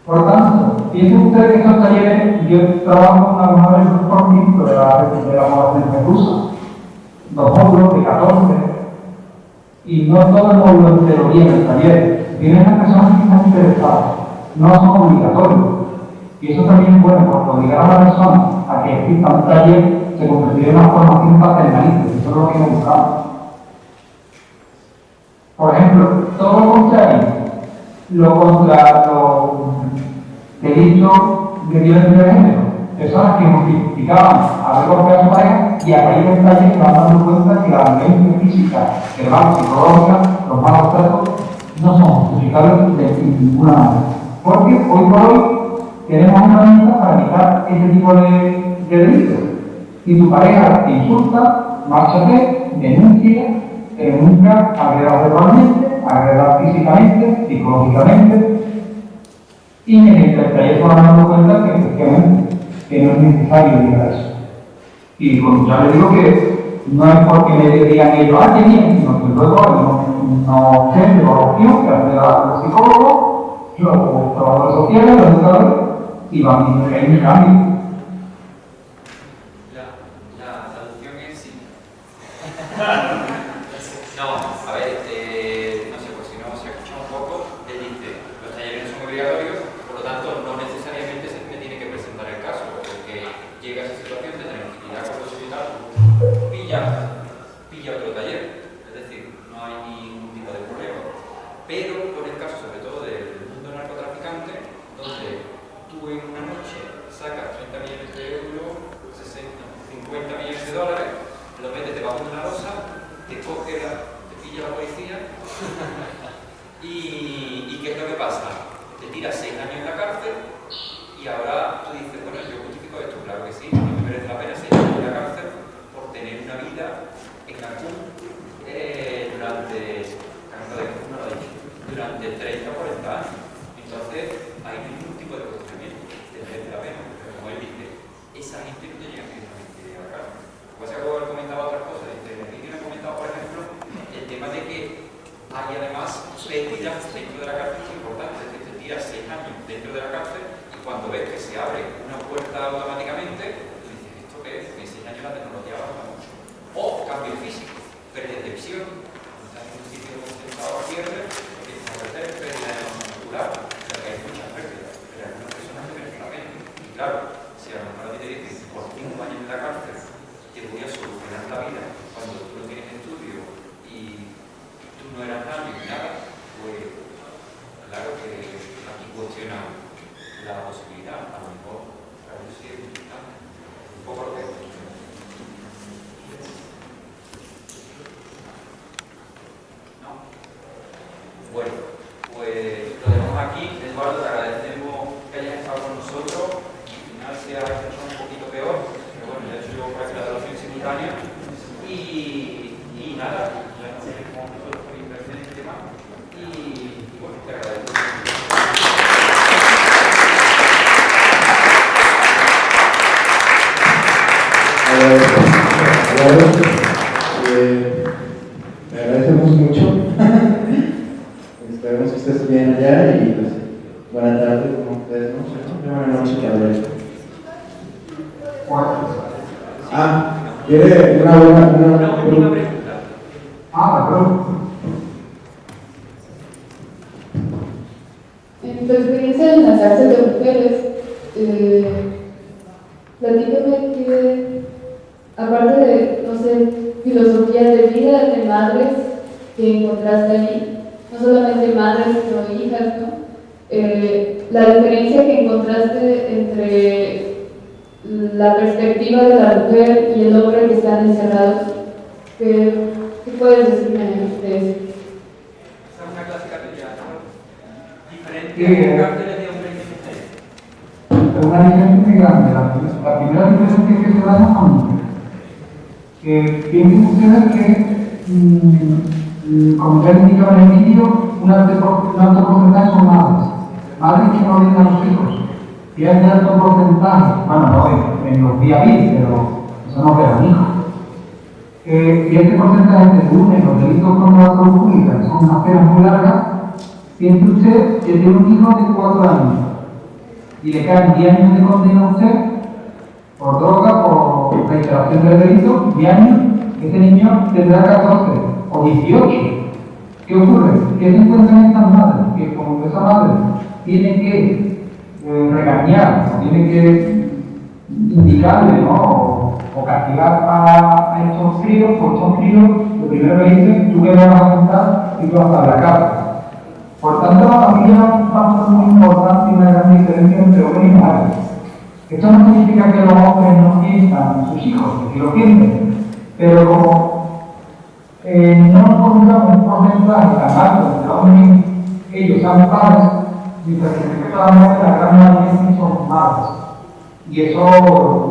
S3: Por tanto, piensen ustedes que estos talleres, yo trabajo con alguna vez por mí de la población rusa, 2 módulos de 14, y no todo el módulo entero viene el taller, vienen las personas que están interesadas, no son obligatorios. Y eso también es bueno, porque obligar a la persona a que exista un taller se convertiría en una formación paternalista, eso es lo que buscamos. Por ejemplo, todo lo contrario, los delitos de violencia de género, personas que justificaban haber golpeado a su pareja y a raíz del taller se van dando cuenta que la violencia física, verbal, psicológica, los malos tratos no son justificables de ninguna manera. Porque hoy por hoy tenemos una herramienta para evitar ese tipo de delitos. Si tu pareja te insulta, márchate, denuncia, nunca agreda verbalmente, agreda físicamente, psicológicamente, y mediante el taller se van dando cuenta que efectivamente que no es necesario llegar a eso. Y ya les digo que no es porque me digan ellos, qué bien, sino que luego hay una metodología que hace los psicólogos, los trabajadores sociales, los educadores, y van a ir en cambio.
S12: La traducción es sí. No, a ver, no sé, pues si no se escucha un poco, él dice, los talleres no son obligatorios, por lo tanto no necesariamente se me tiene que presentar el caso, porque llega esa situación de tranquilidad con los ciudadanos, pilla otro taller, es decir, no hay ningún tipo de problema. Pero con el caso sobre todo del mundo narcotraficante, donde tú en una noche sacas 30 millones de euros, 50 millones de dólares, lo metes debajo de una losa, te pilla la policía y ¿qué es lo que pasa? Te tiras 6 años en la cárcel y ahora tú dices, bueno, yo justifico esto, claro que sí, no me merece la pena 6 años en la cárcel por tener una vida en Cancún durante 30 o 40 años. Entonces, hay ningún tipo de cuestionamiento, te merece la pena, pero como él dice, esa gente no te llega directamente a la cárcel. Pues algo él comentaba otras cosas, el vídeo me ha comentado, por ejemplo, el tema de que hay además pérdidas dentro de la cárcel muy importantes, es decir, te tiras 6 años dentro de la cárcel y cuando ves que se abre una puerta automáticamente, tú dices, ¿esto qué es? Que 6 años la tecnología avanza mucho. O cambio físico, pérdida de visión, estás en un sitio concentrado a pierde, porque no puede ser pérdida de masa muscular, o sea que hay muchas pérdidas, pero algunas personas te merecen la pena. Y claro, si a lo mejor a ti te dicen, por 5 años en la cárcel, te voy a solucionar la vida cuando tú no tienes estudio y tú no eras nadie ni nada, pues claro que aquí cuestiona la posibilidad, a lo mejor, claro que sí, es importante, un poco lo que es. ¿No? Bueno, pues lo dejamos aquí. Eduardo, te agradecemos que hayas estado con nosotros. Al final se ha hecho un poquito peor, pero bueno, ya he hecho yo por aquí la traducción simultánea. Y nada, ya no sé cómo nosotros por inversión en este tema. Y bueno, te agradezco.
S1: Le agradecemos mucho. Esperemos que estés bien allá y pues buena tarde, como ustedes no, buena noche para ver. ¿Quiere una última pregunta?
S3: Perdón.
S14: En tu experiencia en la cárcel de mujeres, platícame que, aparte de, no sé, filosofía de vida de madres que encontraste ahí, no solamente madres, sino hijas, ¿no? La diferencia que encontraste entre la perspectiva de la mujer y el hombre que están encerrados, ¿qué puedes decirme de eso?
S12: Esa es una clásica teoría, ¿no? Diferente cárceles de hombres y mujeres.
S3: Una diferencia muy grande. La primera diferencia es que se da en la familia. Piensen ustedes que como ya indicaba en el vídeo, un alto porcentaje son madres que no ven a los hijos, y hay un alto porcentaje, bueno, no en los día a día, pero eso no queda hijos. Y este porcentaje se une en los delitos contra la salud pública, que son unas penas muy largas. Piense usted que tiene un hijo de 4 años y le caen 10 años de condena a usted por droga, por reiteración del delito, 10 años, ese niño tendrá 14 o 18. ¿Qué ocurre? ¿Qué se encuentran estas madres? Que como esa madre tiene que regañar, tiene que indicarle, ¿no? O castigar a estos críos, por estos críos, lo primero que dicen, tú que me vas a contar y tú vas a la cárcel. Por tanto, la familia es un factor muy importante y una gran diferencia entre hombres y mujeres. Esto no significa que los hombres no piensan en sus hijos, que lo piensen, pero como no encontramos un porcentaje tan alto entre hombres y ellos son padres, mientras que claramente la gran mayoría son madres. Y eso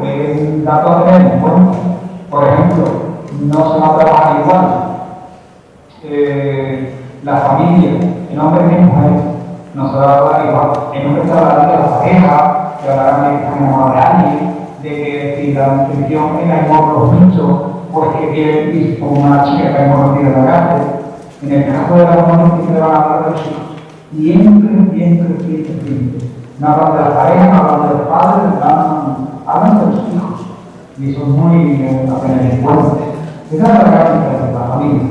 S3: es un dato a tener en cuenta. Por ejemplo, no se va a trabajar igual. La familia, en hombres y mujeres, no se va a trabajar igual. En hombres se hablará de la pareja, que hablarán de que están enamorados de alguien, de que si la nutrición es hay los nichos, pues que quiere ir con una chica que hay mordido en la cárcel. En el caso de las mujeres, que se van a hablar de los hijos. Siempre. No hablan de la pareja, no hablan de los padres, hablan de los hijos. Y eso es muy apenas en cuenta. Esa es la gran diferencia de la familia.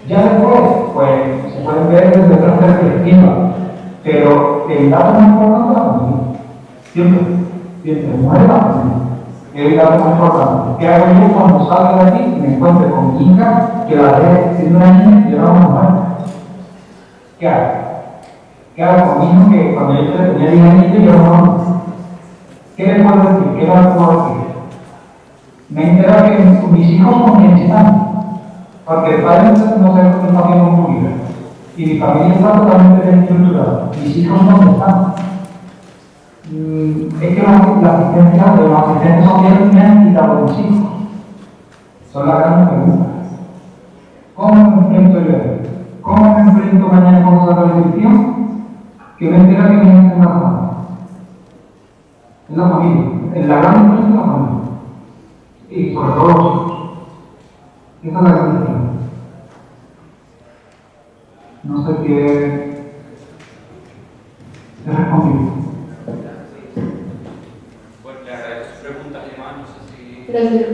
S3: Ya después, pues, se pueden ver desde otras perspectivas, pero el dato más importante es la familia. Siempre, no es la familia. Es el dato más importante. ¿Qué hago yo cuando salgo de aquí y me encuentro con mi hija, que la dejé siendo una niña y era una mujer? ¿Qué hago? ¿Qué hago con mi hijo que cuando yo tenía 10 años yo era un hombre? ¿Qué le puedo decir? ¿Qué le puedo decir? Me entero que mis hijos son quienes están, porque el padre no sé lo que está haciendo con mi vida, y mi familia está totalmente desestructurada. Mis hijos no están. Es que los asistentes sociales me han quitado los hijos. Son las grandes preguntas. ¿Cómo me enfrento yo? ¿Cómo me enfrento mañana con esa televisión? Que me entera que mi hija está embarazada. En la familia, en la gran empresa de la familia. Y sobre todo los hijos. Esa es la gran diferencia. No sé qué te respondí.
S12: Pues le agradezco sus preguntas, Gemma. No sé si.
S14: Gracias.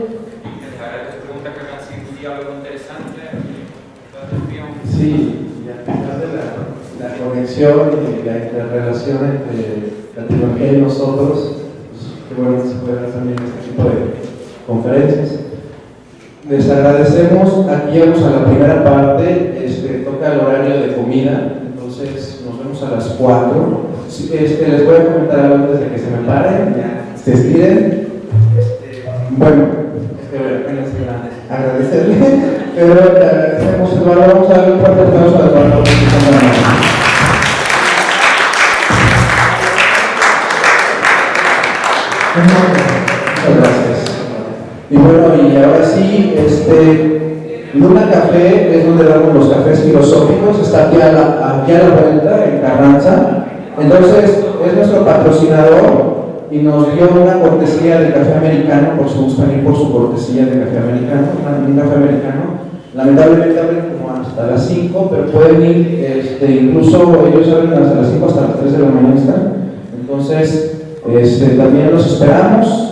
S12: Le agradezco sus preguntas que han sido un diálogo interesante.
S1: Sí, y al final de la conexión y la interrelación entre la tecnología y nosotros, pues, qué bueno que se puede hacer también este tipo de conferencias. Les agradecemos. Aquí llegamos a la primera parte, toca el horario de comida, entonces nos vemos a las 4. Les voy a comentar algo antes de que se me paren, ya se estiren. Bueno, agradecerle, pero le agradecemos, Eduardo. Vamos a darle un fuerte aplauso a Eduardo. Muchas gracias. Y bueno, y ahora sí, Luna Café es donde damos los cafés filosóficos, está aquí a la vuelta, en Carranza. Entonces, es nuestro patrocinador y nos dio una cortesía de café americano, por su cortesía de café americano, un café americano. Lamentablemente abren como hasta las 5, pero pueden ir, incluso ellos abren hasta las 5, hasta las 3 de la mañana. Entonces, también los esperamos.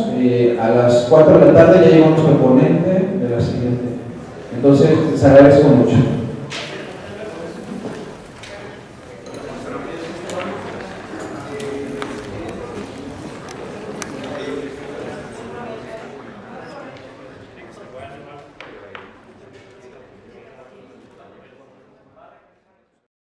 S1: A las 4 de la tarde ya llegó nuestro ponente de la siguiente. Entonces, les agradezco mucho.